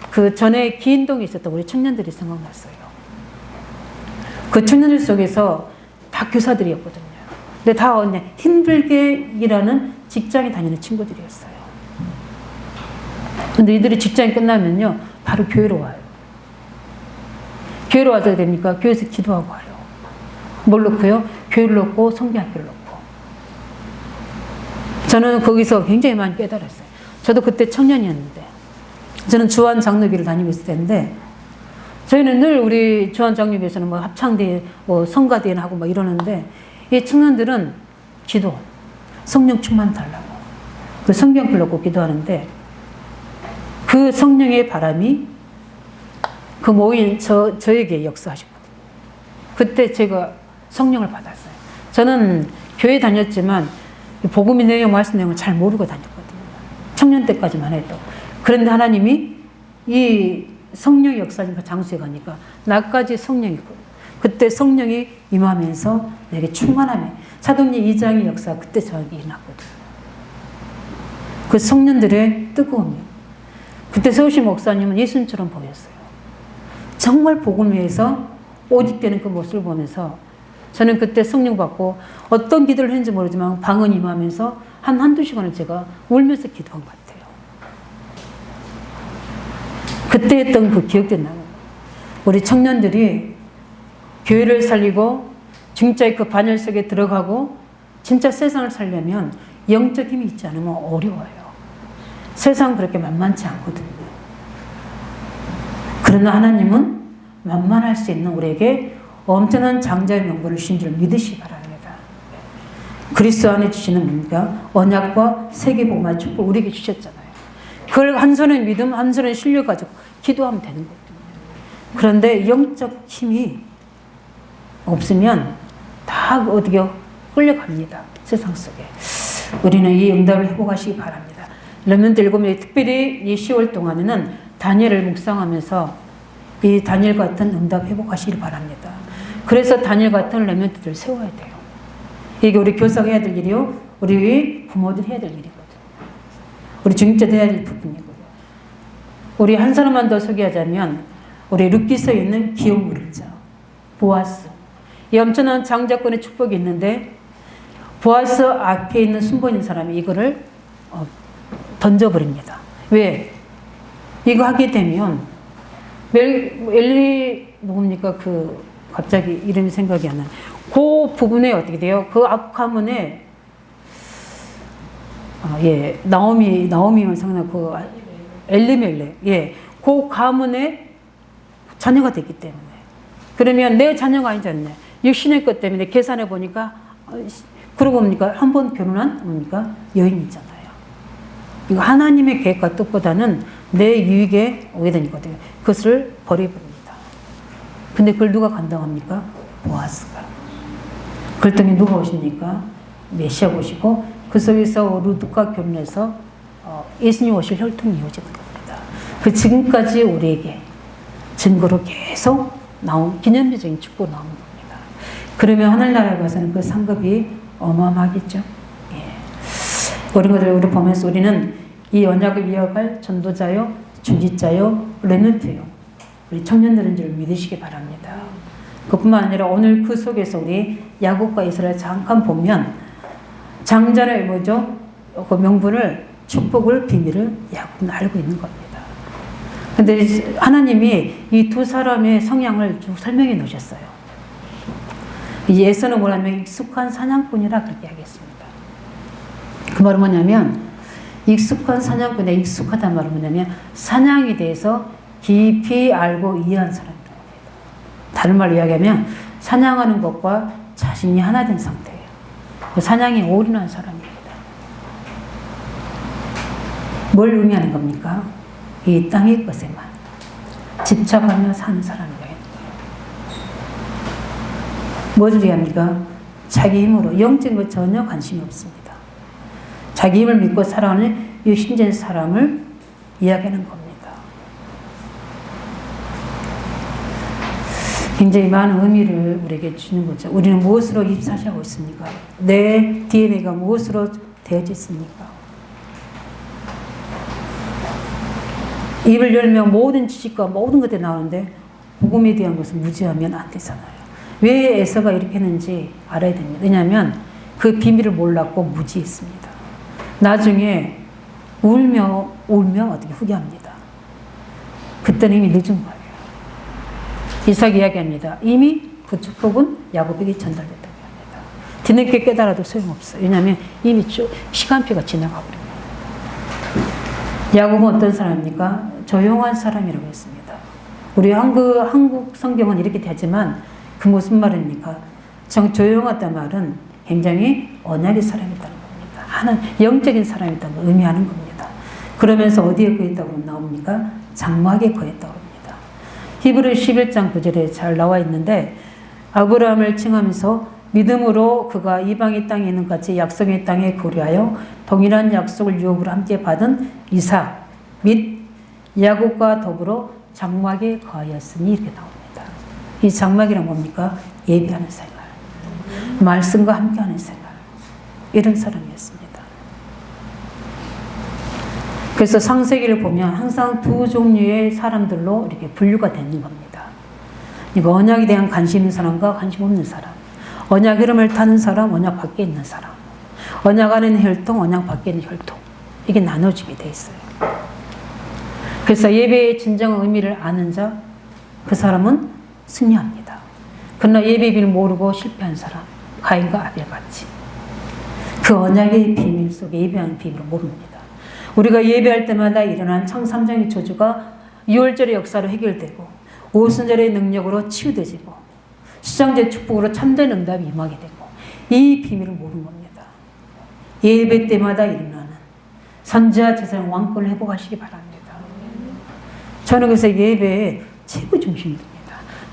그 전에 기인동에 있었던 우리 청년들이 생각났어요. 그 청년들 속에서 다 교사들이었거든요. 근데 다 힘들게 일하는 직장에 다니는 친구들이었어요. 근데 이들이 직장이 끝나면요, 바로 교회로 와요. 교회로 와서 됩니까? 교회에서 기도하고 와요. 뭘 놓고요? 교회를 놓고 성경학교를 놓고. 저는 거기서 굉장히 많이 깨달았어요. 저도 그때 청년이었는데, 저는 주한 장로교를 다니고 있을 텐데, 저희는 늘 우리 주한 장로교에서는 뭐 합창대회, 뭐 성가대회 하고 막 이러는데, 이 청년들은 기도, 성령 충만 달라고, 그 성경을 놓고 기도하는데, 그 성령의 바람이 그 모인 저에게 역사하셨거든요. 그때 제가 성령을 받았어요. 저는 교회 다녔지만 복음의 내용, 말씀 내용을 잘 모르고 다녔거든요. 청년 때까지만 해도. 그런데 하나님이 이 성령의 역사인 그 장소에 가니까 나까지 성령이 있고, 그때 성령이 임하면서 내게 충만함에 사도행전 2장의 역사 그때 저에게 일어났거든요. 그 성년들의 뜨거움이. 그때 서우시 목사님은 예수님처럼 보였어요. 정말 복음을 위해서 오직되는 그 모습을 보면서 저는 그때 성령 받고 어떤 기도를 했는지 모르지만 방언 임하면서 한두 시간을 제가 울면서 기도한 것 같아요. 그때 했던 그 기억도 나고, 우리 청년들이 교회를 살리고 진짜의 그 반열 속에 들어가고 진짜 세상을 살려면 영적 힘이 있지 않으면 어려워요. 세상 그렇게 만만치 않거든요. 그러나 하나님은 만만할 수 있는 우리에게 엄청난 장자의 명분을 주신 줄 믿으시기 바랍니다. 그리스도 안에 주시는 뭡니까? 언약과 세계복음의 축복을 우리에게 주셨잖아요. 그걸 한 손의 믿음, 한 손의 신뢰 가지고 기도하면 되는 거거든요. 그런데 영적 힘이 없으면 다 어디게 끌려갑니다. 세상 속에. 우리는 이 응답을 회복하시기 바랍니다. 렘넌트 7명이 특별히 이 10월 동안에는 다니엘을 묵상하면서 이 다니엘 같은 응답 회복하시길 바랍니다. 그래서 다니엘 같은 렘넌트들을 세워야 돼요. 이게 우리 교사가 해야 될 일이요, 우리 부모들 해야 될 일이거든요. 우리 중직자들 해야 될 부분이고요. 우리 한 사람만 더 소개하자면 우리 룻기서에 있는 기업 무력자 보아스. 이 엄청난 장자권의 축복이 있는데 보아스 앞에 있는 순보 있는 사람이 이거를 던져버립니다. 왜? 이거 하게 되면 엘리 누굽니까? 그 갑자기 이름이 생각이 안 나요. 그 부분에 어떻게 돼요? 그 앞 가문에 나오미만 생각나 그 엘리멜렉, 그 가문에 자녀가 됐기 때문에. 그러면 내 자녀가 아니지 않냐? 육신의 것 때문에 계산해 보니까 그러고 보니까 한 번 결혼한 뭡니까? 여인이잖아요. 이거 하나님의 계획과 뜻보다는 내 유익에 오게 되거든요. 그것을 버려버립니다. 근데 그걸 누가 감당합니까? 보아스가. 그럴 때는 누가 오십니까? 메시아가 오시고 그 속에서 루드과 결혼해서 예수님 오실 혈통이 이루어지는 겁니다. 그 지금까지 우리에게 증거로 계속 기념비적인 축복이 나오는 겁니다. 그러면 하늘나라에 가서는 그 상급이 어마어마하겠죠. 예. 이런 것들을 우리 보면서 우리는 이 언약을 이어갈 전도자요, 중지자요, 렘넌트요. 우리 청년들인 줄 믿으시기 바랍니다. 그뿐만 아니라 오늘 그 속에서 우리 야곱과 이스라엘 잠깐 보면 장자의 뭐죠? 그 명분을 축복을 비밀을 야곱은 알고 있는 겁니다. 근데 하나님이 이 두 사람의 성향을 쭉 설명해 놓으셨어요. 에서는 뭐냐면 익숙한 사냥꾼이라 그렇게 하겠습니다. 그 말은 뭐냐면 익숙한 사냥꾼에 익숙하단 말은 뭐냐면 사냥에 대해서 깊이 알고 이해한 사람이라고 합니다. 다른 말로 이야기하면 사냥하는 것과 자신이 하나 된 상태예요. 그 사냥에 올인한 사람입니다. 뭘 의미하는 겁니까? 이 땅의 것에만 집착하며 사는 사람이라고 해요. 무엇을 얘기합니까? 자기 힘으로 영적인 것 전혀 관심이 없습니다. 자기 힘을 믿고 살아가는 육신적인 사람을 이야기하는 겁니다. 굉장히 많은 의미를 우리에게 주는 거죠. 우리는 무엇으로 입사시하고 있습니까? 내 DNA가 무엇으로 되어져 있습니까? 입을 열면 모든 지식과 모든 것들이 나오는데 복음에 대한 것은 무지하면 안 되잖아요. 왜 에서가 이렇게 했는지 알아야 됩니다. 왜냐하면 그 비밀을 몰랐고 무지했습니다. 나중에 울며 어떻게 후회합니다. 그때는 이미 늦은 거예요. 이삭이 이야기합니다. 이미 그 축복은 야곱에게 전달됐다고 합니다. 뒤늦게 깨달아도 소용없어요. 왜냐하면 이미 시간표가 지나가 버립니다. 야곱은 어떤 사람입니까? 조용한 사람이라고 했습니다. 우리 한국 성경은 이렇게 되지만 그 무슨 말입니까? 조용하다는 말은 굉장히 언약의 사람이라는 겁니다. 하나 영적인 사람이라는 걸 의미하는 겁니다. 그러면서 어디에 거했다고 나옵니까? 장막에 거했다고 합니다. 히브리 11장 9절에 잘 나와 있는데 아브라함을 칭하면서 믿음으로 그가 이방의 땅에 있는 같이 약속의 땅에 거류하여 동일한 약속을 유업으로 함께 받은 이삭 및 야곱과 더불어 장막에 거하였으니 이렇게 나옵니다. 이 장막이란 뭡니까? 예배하는 생활, 말씀과 함께하는 생활, 이런 사람이었습니다. 그래서 창세기를 보면 항상 두 종류의 사람들로 이렇게 분류가 되는 겁니다. 이거 언약에 대한 관심 있는 사람과 관심 없는 사람, 언약 흐름을 타는 사람, 언약 밖에 있는 사람, 언약 안에 있는 혈통, 언약 밖에 있는 혈통, 이게 나눠지게 돼 있어요. 그래서 예배의 진정한 의미를 아는 자, 그 사람은 승리합니다. 그러나 예배의 비밀을 모르고 실패한 사람, 가인과 아벨같이 그 언약의 비밀 속에 예배하는 비밀을 모릅니다. 우리가 예배할 때마다 일어난 창삼장의 저주가 6월절의 역사로 해결되고 오순절의 능력으로 치유되지고 수장제 축복으로 참된 응답이 임하게 되고 이 비밀을 모르는 겁니다. 예배 때마다 일어나는 선지자 제사장 왕권을 회복하시기 바랍니다. 저는 그래서 예배의 최고 중심입니다.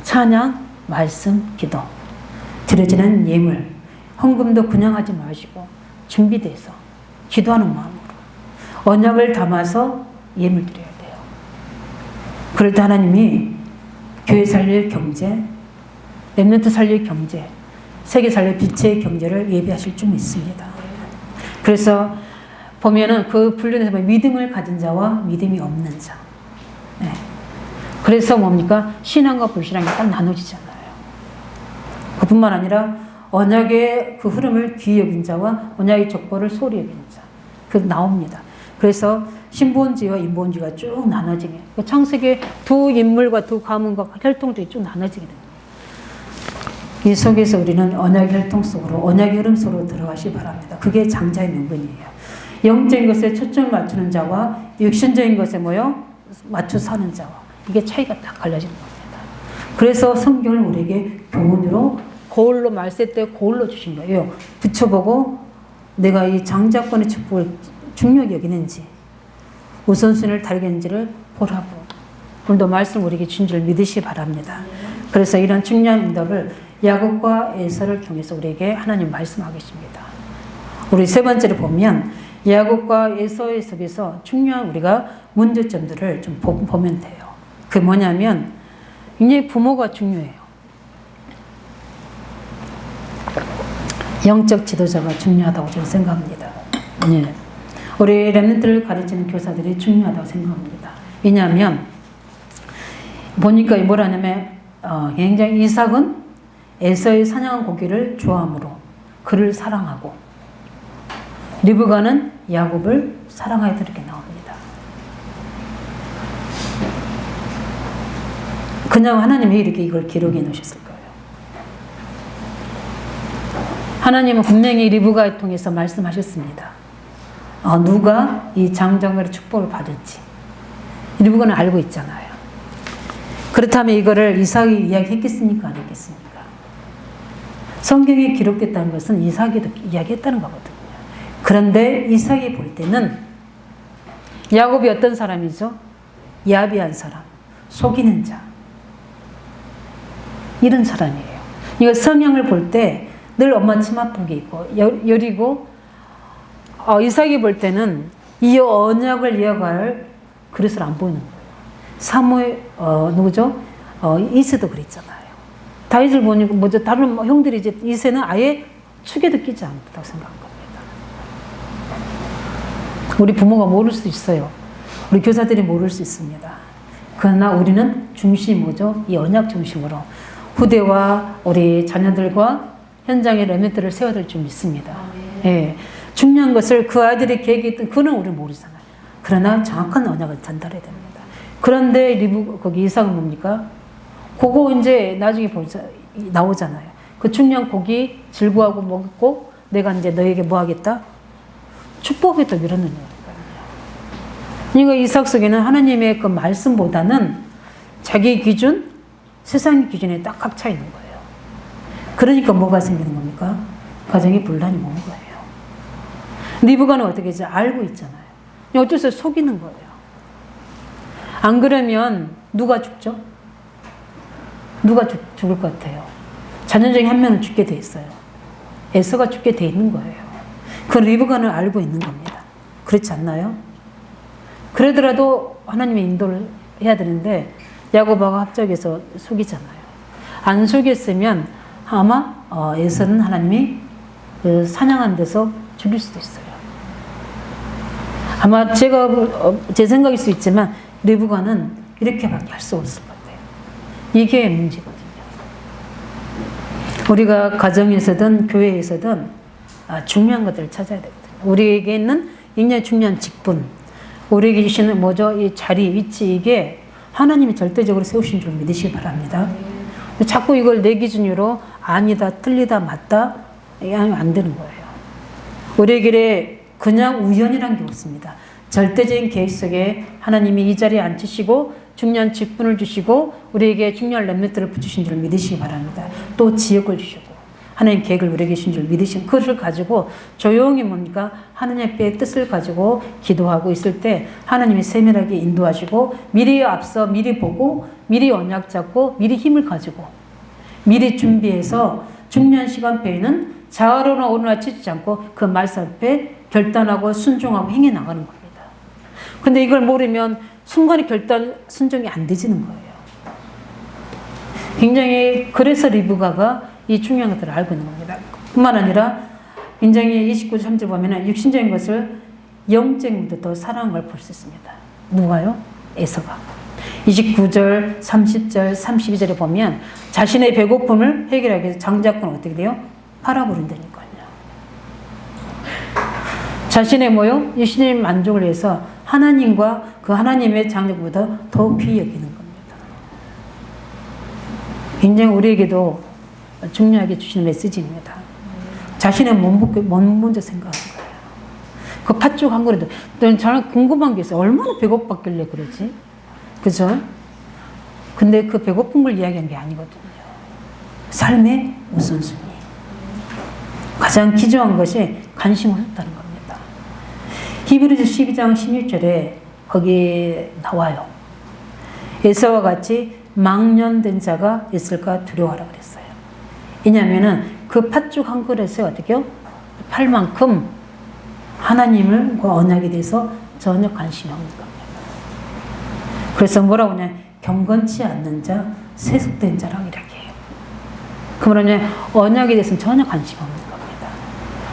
찬양, 말씀, 기도, 드려지는 예물, 헌금도 그냥 하지 마시고 준비돼서 기도하는 마음으로 언약을 담아서 예물 드려야 돼요. 그럴 때 하나님이 교회 살릴 경제, 렘넌트 살릴 경제, 세계 살릴 빛의 경제를 예비하실 줄 믿습니다. 그래서 보면은 그 분류에서 믿음을 가진 자와 믿음이 없는 자. 네. 그래서 뭡니까? 신앙과 불신앙이 딱 나눠지잖아요. 그뿐만 아니라 언약의 그 흐름을 귀히 여긴 자와 언약의 족보를 소홀히 여긴 자. 그 나옵니다. 그래서 신본주의와 인본주의가 쭉 나눠지게. 창세기의 두 인물과 두 가문과 혈통들이 쭉 나눠지게 됩니다. 이 속에서 우리는 언약 혈통 속으로, 언약 흐름 속으로 들어가시 바랍니다. 그게 장자의 명분이에요. 영적인 것에 초점을 맞추는 자와 육신적인 것에 맞춰 사는 자와 이게 차이가 딱 갈라지는 겁니다. 그래서 성경을 우리에게 교훈으로 거울로 말세 때 거울로 주신 거예요. 붙여보고 내가 이 장자권의 축복을 중요하게 여기는지 우선순위를 다르겠는지를 보라고 오늘도 말씀 우리에게 준 줄 믿으시기 바랍니다. 그래서 이런 중요한 응답을 야곱과 에서를 통해서 우리에게 하나님 말씀하고 계십니다. 우리 세 번째로 보면 야곱과 에서의 속에서 중요한 우리가 문제점들을 좀 보면 돼요. 그게 뭐냐면 굉장히 부모가 중요해요. 영적 지도자가 중요하다고 저는 생각합니다. 네. 우리 렘넌트를 가르치는 교사들이 중요하다고 생각합니다. 왜냐하면 보니까 뭐라냐면 굉장히 이삭은 에서의 사냥한 고기를 좋아하므로 그를 사랑하고 리브가는 야곱을 사랑하여 이렇게 나옵니다. 그냥 하나님이 이렇게 이걸 기록해 놓으셨을 거예요. 하나님은 분명히 리브가를 통해서 말씀하셨습니다. 누가 이 장정의 축복을 받을지 리브가는 알고 있잖아요. 그렇다면 이거를 이삭이 이야기했겠습니까? 안 했겠습니까? 성경에 기록됐다는 것은 이삭이도 이야기했다는 거거든요. 그런데 이삭이 볼 때는 야곱이 어떤 사람이죠? 야비한 사람, 속이는 자, 이런 사람이에요. 이거 성향을 볼 때 늘 엄마 치맛복이 있고 여리고 이삭이 볼 때는 이 언약을 이어갈 그릇을 안 보이는 거예요. 사무엘 누구죠? 이새도 그랬잖아요. 다윗을 보니까 뭐죠? 다른 형들이 이제 이새는 아예 축에도 끼지 않다고 생각한 겁니다. 우리 부모가 모를 수 있어요. 우리 교사들이 모를 수 있습니다. 그러나 우리는 중심이 뭐죠? 이 언약 중심으로 후대와 우리 자녀들과 현장의 렘넌트를 세워야 될 줄 믿습니다. 예. 중요한 것을 그 아이들이 계획했던 그는 우리 모르잖아요. 그러나 정확한 언약을 전달해야 됩니다. 그런데 거기 이삭은 뭡니까? 그거 이제 나중에 나오잖아요. 그 중요한 고기 질구하고 먹고 내가 이제 너에게 뭐 하겠다? 축복하겠다 이러는 거예요. 이거 이삭 속에는 하나님의 그 말씀보다는 자기 기준, 세상의 기준에 딱 갇혀 있는 거예요. 그러니까 뭐가 생기는 겁니까? 가정에 분란이 오는 거예요. 리브가는 어떻게 이제 알고 있잖아요. 어쩔 수 없이 속이는 거예요. 안 그러면 누가 죽죠? 누가 죽을 것 같아요? 자녀 중에 한 명은 죽게 돼 있어요. 에서가 죽게 돼 있는 거예요. 그 리브가는 알고 있는 겁니다. 그렇지 않나요? 그러더라도 하나님의 인도를 해야 되는데 야곱하고 합작해서 속이잖아요. 안 속였으면 아마 에서는 하나님이 그 사냥한 데서 죽일 수도 있어요. 아마 제 생각일 수 있지만 리브가는 이렇게밖에 할 수 없을 것 같아요. 이게 문제거든요. 우리가 가정에서든 교회에서든 중요한 것들을 찾아야 되거든요. 우리에게 있는 굉장히 중요한 직분, 우리에게 주시는 뭐죠? 이 자리, 위치, 이게 하나님이 절대적으로 세우신 줄 믿으시기 바랍니다. 자꾸 이걸 내 기준으로 아니다, 틀리다, 맞다 하면 안 되는 거예요. 우리에게 그냥 우연이란 게 없습니다. 절대적인 계획 속에 하나님이 이 자리에 앉히시고 중요한 직분을 주시고 우리에게 중요한 렘넌트를 붙이신 줄 믿으시기 바랍니다. 또 지역을 주시고 하나님 계획을 우리에게 주신 줄 믿으신 그것을 가지고 조용히 뭡니까? 하나님의 뜻을 가지고 기도하고 있을 때 하나님이 세밀하게 인도하시고 미리 앞서 미리 보고 미리 언약 잡고 미리 힘을 가지고 미리 준비해서 중요한 시간표에는 좌우로나 오르나 치지 않고 그 말씀 앞에 결단하고 순종하고 행해 나가는 겁니다. 근데 이걸 모르면 순간에 결단 순종이 안 되지는 거예요. 굉장히 그래서 리브가가 이 중요한 것들을 알고 있는 겁니다. 뿐만 아니라 굉장히 29절 3절 보면 육신적인 것을 영적인 것보다 더 사랑한 걸 볼 수 있습니다. 누가요? 에서가. 29절, 30절, 32절에 보면 자신의 배고픔을 해결하기 위해서 장자권은 어떻게 돼요? 팔아버린다니까요. 자신의 뭐요? 육신의 만족을 위해서 하나님과 그 하나님의 장자권보다 더 귀히 여기는 겁니다. 굉장히 우리에게도 중요하게 주시는 메시지입니다. 자신의 몸 먼저 생각하는 거예요. 그 팥죽 한 그릇도 저는 궁금한 게 있어요. 얼마나 배고팠길래 그러지? 그죠? 근데 그 배고픈 걸 이야기한 게 아니거든요. 삶의 우선순위. 가장 기초한 것이 관심을 했다는 겁니다. 히브리서 12장 16절에 거기 나와요. 에서와 같이 망년된 자가 있을까 두려워하라 그랬어요. 왜냐하면은 그 팥죽 한 그릇에 어떻게요? 팔 만큼 하나님을 그 언약에 대해서 전혀 관심이 없는 겁니다. 그래서 뭐라고 하냐? 경건치 않는 자, 세속된 자라고 이렇게 해요. 그러면 언약에 대해서는 전혀 관심 없는 겁니다.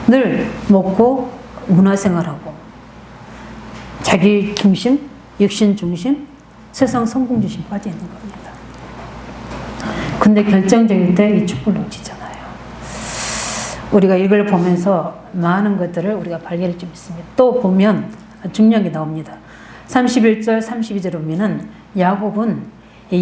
늘 먹고 문화생활하고 자기 중심, 육신 중심, 세상 성공 중심 빠져 있는 겁니다. 근데 결정적일 때 이 축복을 놓치잖아요. 우리가 이걸 보면서 많은 것들을 우리가 발견할 좀 있습니다. 또 보면 중요한 게 나옵니다. 31절, 32절 보면은 야곱은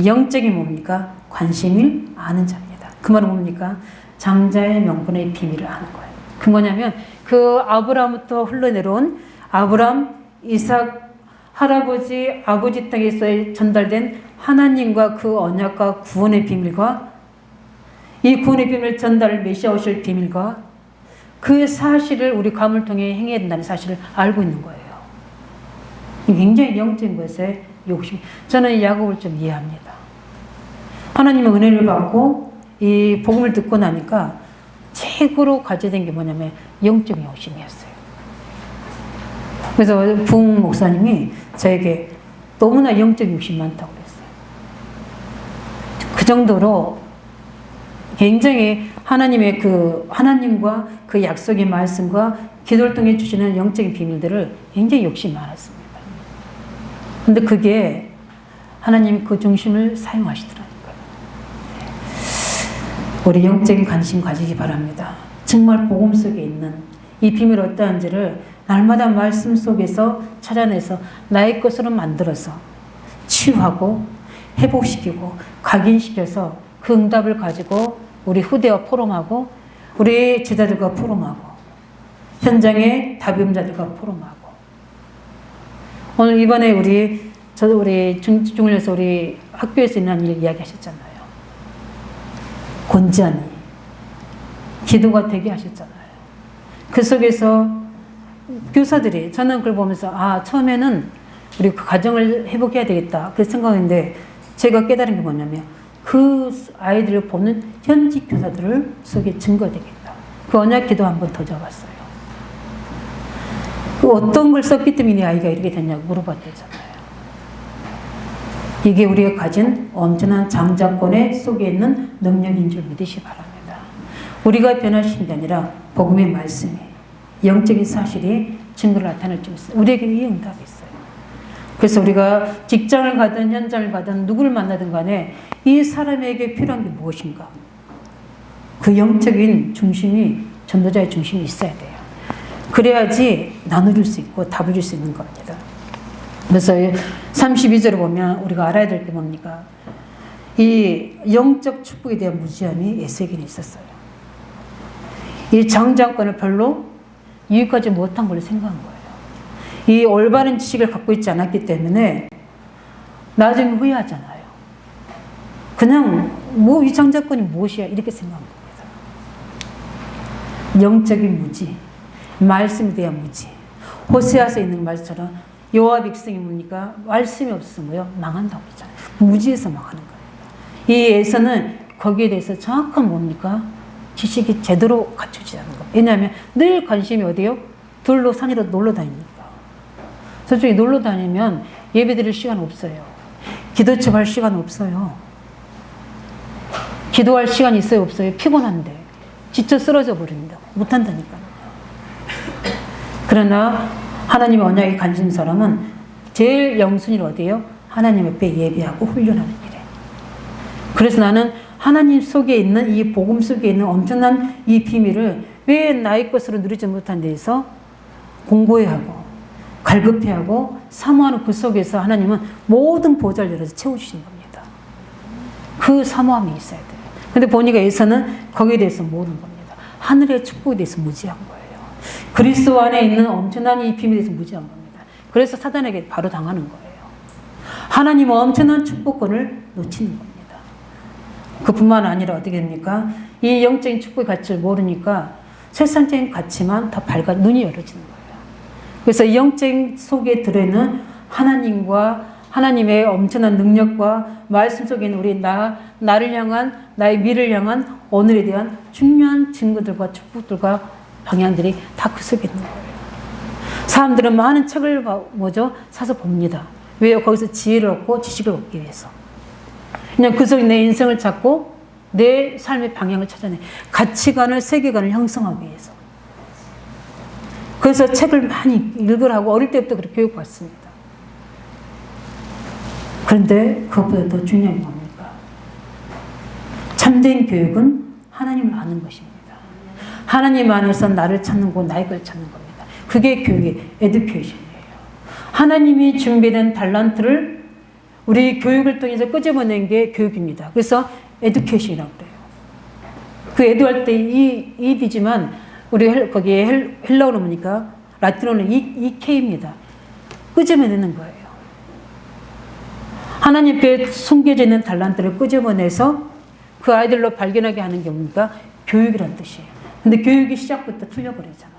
영적인 뭡니까? 관심을 아는 자입니다. 그 말은 뭡니까? 장자의 명분의 비밀을 아는 거예요. 그 뭐냐면 그 아브라함부터 흘러내려온 아브라함, 이삭, 할아버지, 아버지 땅에서 전달된 하나님과 그 언약과 구원의 비밀과 이 구원의 비밀 전달 메시아 오실 비밀과 그 사실을 우리 감을 통해 행해야 된다는 사실을 알고 있는 거예요. 굉장히 영적인 것에 욕심. 저는 야곱을 좀 이해합니다. 하나님의 은혜를 받고 이 복음을 듣고 나니까 최고로 가져야 된 게 뭐냐면 영적인 욕심이었어요. 그래서 부흥 목사님이 저에게 너무나 영적인 욕심이 많다고 그랬어요. 그 정도로 굉장히 하나님과 그 약속의 말씀과 기도를 통해 주시는 영적인 비밀들을 굉장히 욕심이 많았습니다. 근데 그게 하나님이 그 중심을 사용하시더라고요. 우리 영적인 관심 가지기 바랍니다. 정말 복음 속에 있는 이 비밀이 어떠한지를 날마다 말씀 속에서 찾아내서 나의 것으로 만들어서 치유하고 회복시키고 각인시켜서 그 응답을 가지고 우리 후대와 포럼하고 우리 제자들과 포럼하고 현장의 다비움자들과 포럼하고 오늘 이번에 저도 우리 중일에서 우리 학교에서 있는 일 이야기하셨잖아요. 곤지암이 기도가 되게 하셨잖아요. 그 속에서 교사들이 저는 그걸 보면서 처음에는 우리 그 가정을 회복해야 되겠다 그렇게 생각했는데 제가 깨달은 게 뭐냐면 그 아이들을 보는 현직 교사들을 속에 증거되겠다. 그 언약 기도 한번 더 적었어요. 그 어떤 걸 썼기 때문에 이 아이가 이렇게 됐냐고 물어봤대잖아요. 이게 우리가 가진 엄청난 장자권의 속에 있는 능력인 줄 믿으시 바랍니다. 우리가 변화시킨 게 아니라 복음의 말씀이 영적인 사실이 증거를 나타낼 줄 있어요. 우리에게는 이 응답이 있어요. 그래서 우리가 직장을 가든 현장을 가든 누구를 만나든 간에 이 사람에게 필요한 게 무엇인가? 그 영적인 중심이 전도자의 중심이 있어야 돼요. 그래야지 나눠줄 수 있고 답을 줄 수 있는 겁니다. 그래서 32절을 보면 우리가 알아야 될 게 뭡니까? 이 영적 축복에 대한 무지함이 에세겔에 있었어요. 이 장자권을 별로 유익하지 못한 걸로 생각한 거예요. 이 올바른 지식을 갖고 있지 않았기 때문에 나중에 후회하잖아요. 그냥 이 장자권이 무엇이야 이렇게 생각한 겁니다. 영적인 무지, 말씀에 대한 무지. 호세아서에 있는 말처럼 여호와 백성이 뭡니까? 말씀이 없으면 망한다고 그러잖아요. 무지에서 망하는 거예요. 이 에서는 거기에 대해서 정확한 뭡니까? 지식이 제대로 갖춰지지 않는 겁니다. 왜냐하면 늘 관심이 어디요? 들로 산으로 놀러 다니니까. 저쪽에 놀러 다니면 예배 드릴 시간 없어요. 기도첩 할 시간 없어요. 기도할 시간 있어요? 없어요? 피곤한데. 지쳐 쓰러져 버린다. 못한다니까요. 그러나 하나님의 언약에 관심 사람은 제일 영순위는 어디예요? 하나님 앞에 예배하고 훈련하는 일에. 그래서 나는 하나님 속에 있는 이 복음 속에 있는 엄청난 이 비밀을 왜 나의 것으로 누리지 못한 데에서 공고해야 하고 갈급해하고 사모하는 그 속에서 하나님은 모든 보좌를 열어서 채워주시는 겁니다. 그 사모함이 있어야 돼요. 근데 보니까 에서는 거기에 대해서 모르는 겁니다. 하늘의 축복에 대해서 무지한 거예요. 그리스도 안에 있는 엄청난 이 비밀에 대해서 무지한 겁니다. 그래서 사단에게 바로 당하는 거예요. 하나님은 엄청난 축복권을 놓치는 겁니다. 그뿐만 아니라 어떻게 됩니까? 이 영적인 축복의 가치를 모르니까 세상적인 가치만 더 눈이 열어지는 거예요. 그래서 이 영적인 속에 들어있는 하나님과 하나님의 엄청난 능력과 말씀 속에 있는 우리 나를 향한 나의 미래를 향한 오늘에 대한 중요한 증거들과 축복들과 방향들이 다 그 속에 있는 거예요. 사람들은 많은 책을 사서 봅니다. 왜요? 거기서 지혜를 얻고 지식을 얻기 위해서. 그냥 그 속에 내 인생을 찾고 내 삶의 방향을 찾아내. 가치관을, 세계관을 형성하기 위해서. 그래서 책을 많이 읽으라고 어릴 때부터 그렇게 교육받습니다. 그런데 그것보다 더 중요한 게 뭡니까? 참된 교육은 하나님을 아는 것입니다. 하나님 안에서 나를 찾는 거, 나의 걸 찾는 겁니다. 그게 교육의 에듀케이션이에요. 하나님이 준비된 달란트를 우리 교육을 통해서 끄집어낸 게 교육입니다. 그래서 에듀케이션이라고 그래요. 그 에듀할 때 이디지만 우리 거기에 헬라어로 보니까 라틴어는 EK입니다. 끄집어내는 거예요. 하나님 앞에 숨겨져 있는 달란트를 끄집어내서 그 아이들로 발견하게 하는 게 뭡니까? 교육이란 뜻이에요. 근데 교육이 시작부터 틀려버리잖아요.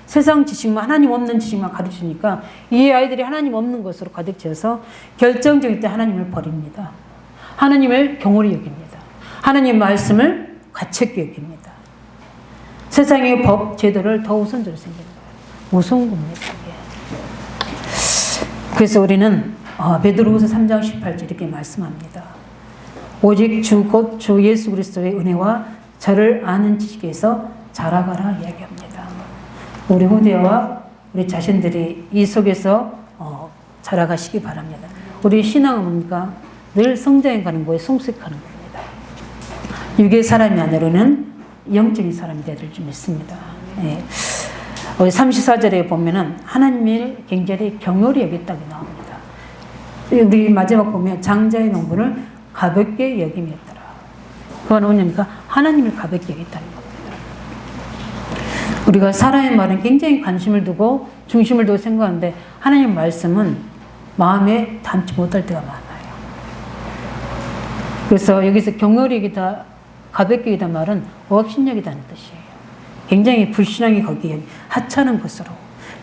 세상 지식만, 하나님 없는 지식만 가르치니까 이 아이들이 하나님 없는 것으로 가득 채워서 결정적일 때 하나님을 버립니다. 하나님을 경홀히 여깁니다. 하나님 말씀을 가책기 여깁니다. 세상의 법, 제도를 더 우선적으로 생기는 거예요. 무서운 겁니다. 이게. 그래서 우리는 베드로후서 3장 18절 이렇게 말씀합니다. 오직 주 곧 주 예수 그리스도의 은혜와 저를 아는 지식에서 자라가라 이야기합니다. 우리 후대와 우리 자신들이 이 속에서 자라가시기 바랍니다. 우리 신앙은 뭡니까? 늘 성장해 가는 거에 성숙하는 겁니다. 육의 사람이 아니로는 영적인 사람이 되어야 줄 믿습니다. 예. 34절에 보면은 하나님을 굉장히 경홀히 여겼다고 나옵니다. 우리 마지막 보면 장자의 명분을 가볍게 여김이었더라. 그건 뭐냐니까 하나님을 가볍게 여겼다는 겁니다. 우리가 사람의 말은 굉장히 관심을 두고 중심을 두고 생각하는데 하나님 말씀은 마음에 담지 못할 때가 많아요. 그래서 여기서 경홀히 여기다 가볍게 여기다 말은 업신여기다는 뜻이에요. 굉장히 불신앙이 거기에 하찮은 것으로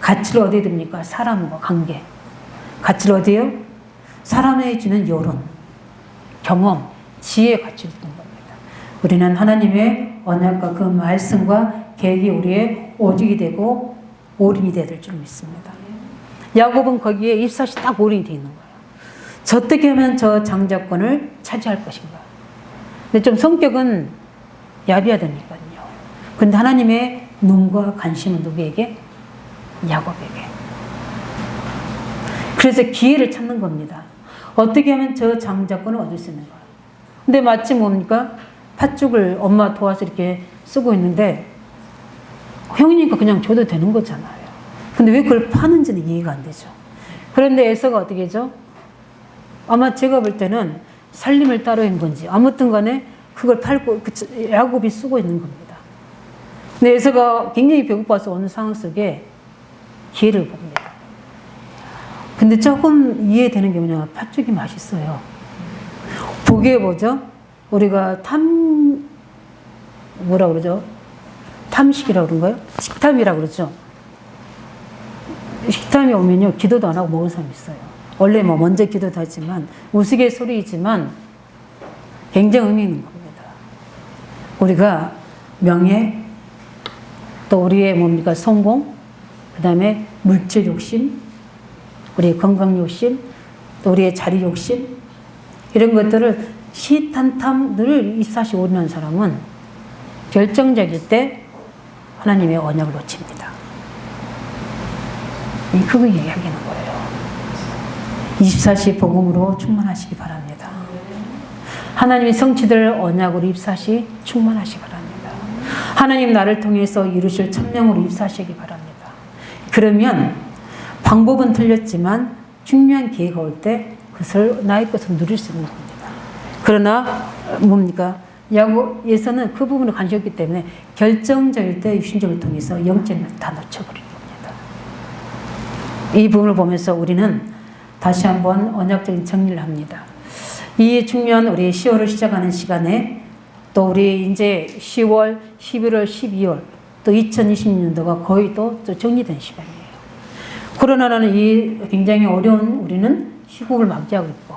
가치를 어디에 둡니까? 사람과 관계. 가치를 어디에요? 사람에 주는 여론, 경험, 지혜의 가치를 두는 겁니다. 우리는 하나님의 언약과 그 말씀과 계획이 우리의 오직이 되고 올인이 되어야 될 줄 믿습니다. 야곱은 거기에 입사시 딱 올인이 되어 있는 거예요. 저 어떻게 하면 저 장자권을 차지할 것인가. 근데 좀 성격은 야비하다니까요. 근데 하나님의 눈과 관심은 누구에게? 야곱에게. 그래서 기회를 찾는 겁니다. 어떻게 하면 저 장자권을 얻을 수 있는가. 근데 마침 뭡니까? 팥죽을 엄마 도와서 이렇게 쓰고 있는데 형이니까 그냥 줘도 되는 거잖아요. 근데 왜 그걸 파는지는 이해가 안 되죠. 그런데 에서가 어떻게 하죠? 아마 제가 볼 때는 살림을 따로 한 건지 아무튼 간에 그걸 팔고 야곱이 쓰고 있는 겁니다. 근데 에서가 굉장히 배고파서 어느 상황 속에 기회를 봅니다. 근데 조금 이해되는 게 뭐냐, 팥죽이 맛있어요. 보기에 뭐죠? 우리가 뭐라 그러죠? 탐식이라고 그런가요? 식탐이라고 그러죠. 식탐이 오면요, 기도도 안 하고 먹은 사람이 있어요. 원래 뭐 먼저 기도도 하지만 우스갯소리이지만 굉장히 의미 있는 겁니다. 우리가 명예, 또 우리의 뭡니까? 성공, 그 다음에 물질 욕심, 우리의 건강 욕심, 또 우리의 자리 욕심, 이런 것들을 시탄탐 늘 입사시 올인한 사람은 결정적일 때 하나님의 언약을 놓칩니다. 그거 이야기하는 거예요. 24시 복음으로 충만하시기 바랍니다. 하나님의 성취될 언약으로 24시 충만하시기 바랍니다. 하나님 나를 통해서 이루실 천명으로 24시기 바랍니다. 그러면 방법은 틀렸지만 중요한 기회가 올 때 그것을 나의 것을 누릴 수 있는 겁니다. 그러나 뭡니까? 야곱에서는 그 부분에 관심이 없기 때문에 결정적일 때 육신적을 통해서 영적을 다 놓쳐버리는 겁니다. 이 부분을 보면서 우리는 다시 한번 언약적인 정리를 합니다. 이 중요한 우리 10월을 시작하는 시간에 또 우리 이제 10월, 11월, 12월 또 2020년도가 거의 또 정리된 시간이에요. 코로나라는 이 굉장히 어려운 우리는 시국을 맞이하고 있고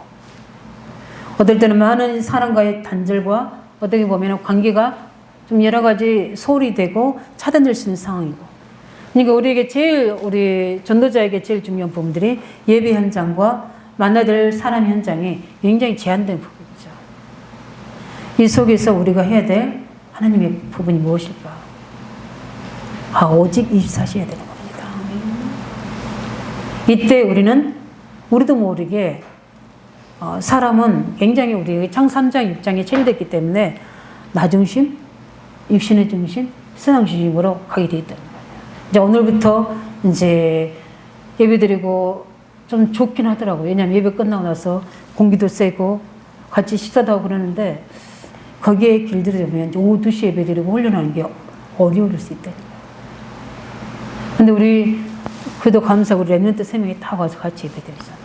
어떨 때는 많은 사람과의 단절과 어떻게 보면 관계가 좀 여러 가지 소홀히 되고 차단될 수 있는 상황이고 그러니까 우리 전도자에게 제일 중요한 부분들이 예배 현장과 만나야 될 사람 현장이 굉장히 제한된 부분이죠. 이 속에서 우리가 해야 될 하나님의 부분이 무엇일까? 오직 24시 해야 되는 겁니다. 이때 우리도 모르게 사람은 굉장히 우리 창 3장 6장에 체질됐기 때문에 나 중심, 육신의 중심, 세상 중심으로 가게 돼 있다는 거예요. 이제 오늘부터 이제 예배드리고 좀 좋긴 하더라고요. 왜냐하면 예배 끝나고 나서 공기도 세고 같이 식사도 하고 그러는데 거기에 길들여면 오후 2시 예배드리고 훈련하는 게 어려울 수 있다. 근데 우리 그래도 감사하고 우리 랩런트 3명이 다 가서 같이 예배드리잖아요.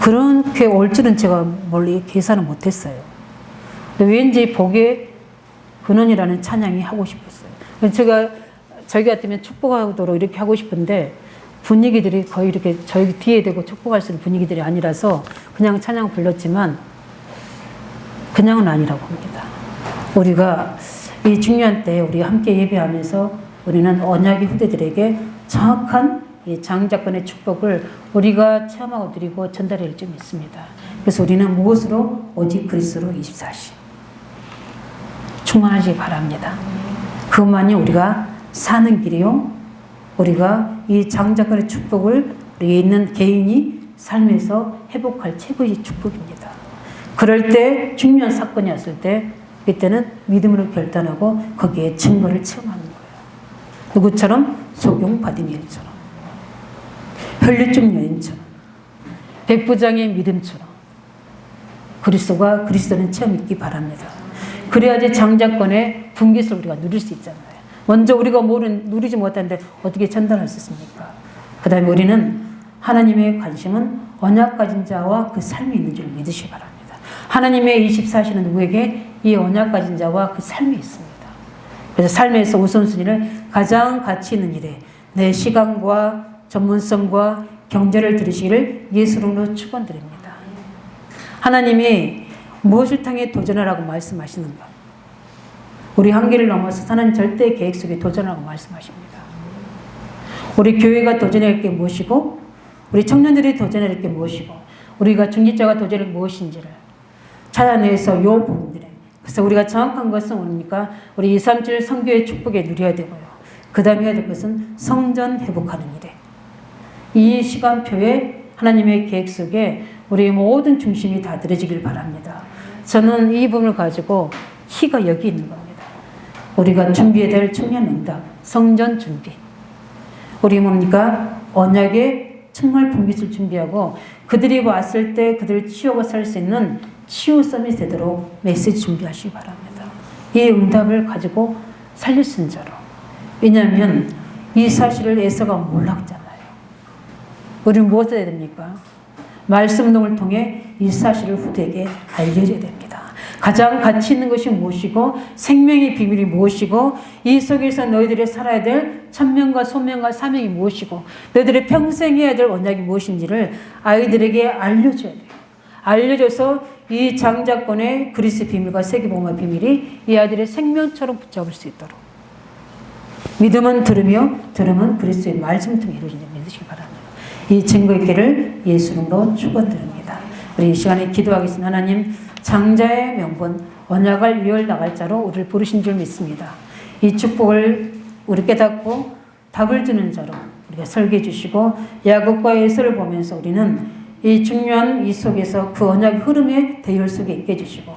그렇게 올 줄은 제가 멀리 계산을 못했어요. 근데 왠지 복의 근원이라는 찬양이 하고 싶었어요. 저희 같으면 축복하도록 이렇게 하고 싶은데 분위기들이 거의 이렇게 저희 뒤에 대고 축복할 수 있는 분위기들이 아니라서 그냥 찬양 불렀지만 그냥은 아니라고 합니다. 우리가 이 중요한 때에 우리 함께 예배하면서 우리는 언약의 후대들에게 정확한 이 장자권의 축복을 우리가 체험하고 드리고 전달할 일정이 있습니다. 그래서 우리는 무엇으로? 오직 그리스도로 24시 충만하시기 바랍니다. 그것만이 우리가 사는 길이요. 우리가 이 장자권의 축복을 우리에 있는 개인이 삶에서 회복할 최고의 축복입니다. 그럴 때 중요한 사건이 왔을 때 그때는 믿음으로 결단하고 거기에 증거를 체험하는 거예요. 누구처럼? 소경 바디미엘처럼, 혈류증 여인처럼, 백부장의 믿음처럼 그리스도는 체험 있기 바랍니다. 그래야지 장자권의 분깃을 우리가 누릴 수 있잖아요. 먼저 우리가 누리지 못하는데 어떻게 전달할 수 있습니까? 그 다음에 우리는 하나님의 관심은 언약 가진 자와 그 삶이 있는 줄 믿으시기 바랍니다. 하나님의 24시는 누구에게? 이 언약 가진 자와 그 삶이 있습니다. 그래서 삶에서 우선순위를 가장 가치 있는 일에 내 시간과 전문성과 경제를 들으시기를 예수로 축원드립니다. 하나님이 무엇을 통해 도전하라고 말씀하시는가? 우리 한계를 넘어서 사는 절대 계획 속에 도전하라고 말씀하십니다. 우리 교회가 도전할 게 무엇이고 우리 청년들이 도전할 게 무엇이고 우리가 중직자가 도전할 게 무엇인지를 찾아내서 요 부분들에 그래서 우리가 정확한 것은 뭡니까? 우리 237 선교의 축복에 누려야 되고요. 그 다음에 해야 될 것은 성전 회복하는 일에 이 시간표에 하나님의 계획 속에 우리 모든 중심이 다 들어지길 바랍니다. 저는 이 부분을 가지고 희가 여기 있는 겁니다. 우리가 준비해야 될 청년 응답, 성전 준비. 우리 뭡니까? 언약의 정말 분깃을 준비하고 그들이 왔을 때 그들을 치유하고 살 수 있는 치유 서밋이 되도록 메시지 준비하시기 바랍니다. 이 응답을 가지고 살릴 수 있는 자로. 왜냐하면 이 사실을 에서가 몰랐잖아요. 우리는 무엇을 해야 됩니까? 말씀 운동을 통해 이 사실을 후대에게 알려줘야 됩니다. 가장 가치 있는 것이 무엇이고 생명의 비밀이 무엇이고 이 속에서 너희들이 살아야 될 천명과 소명과 사명이 무엇이고 너희들이 평생 해야 될 언약이 무엇인지를 아이들에게 알려줘야 돼요. 알려줘서 이 장자권의 그리스의 비밀과 세계복음의 비밀이 이 아이들의 생명처럼 붙잡을 수 있도록 믿음은 들으며 들음은 그리스도의 말씀 통해 이루어진다 믿으시기 바랍니다. 이 증거 있기를 예수 이름으로 축원드립니다. 우리 이 시간에 기도하겠습니다. 하나님 장자의 명분 언약을 이어나갈 자로 우리를 부르신 줄 믿습니다. 이 축복을 우리 깨닫고 답을 주는 자로 우리가 설계해 주시고 야곱과 에서를 보면서 우리는 이 중요한 이 속에서 그 언약의 흐름의 대열 속에 있게 해주시고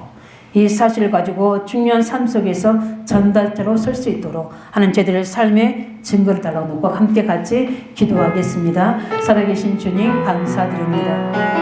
이 사실을 가지고 중요한 삶 속에서 전달자로 설 수 있도록 하는 저희들의 삶의 증거를 달라고 놓고 함께 같이 기도하겠습니다. 살아계신 주님 감사드립니다.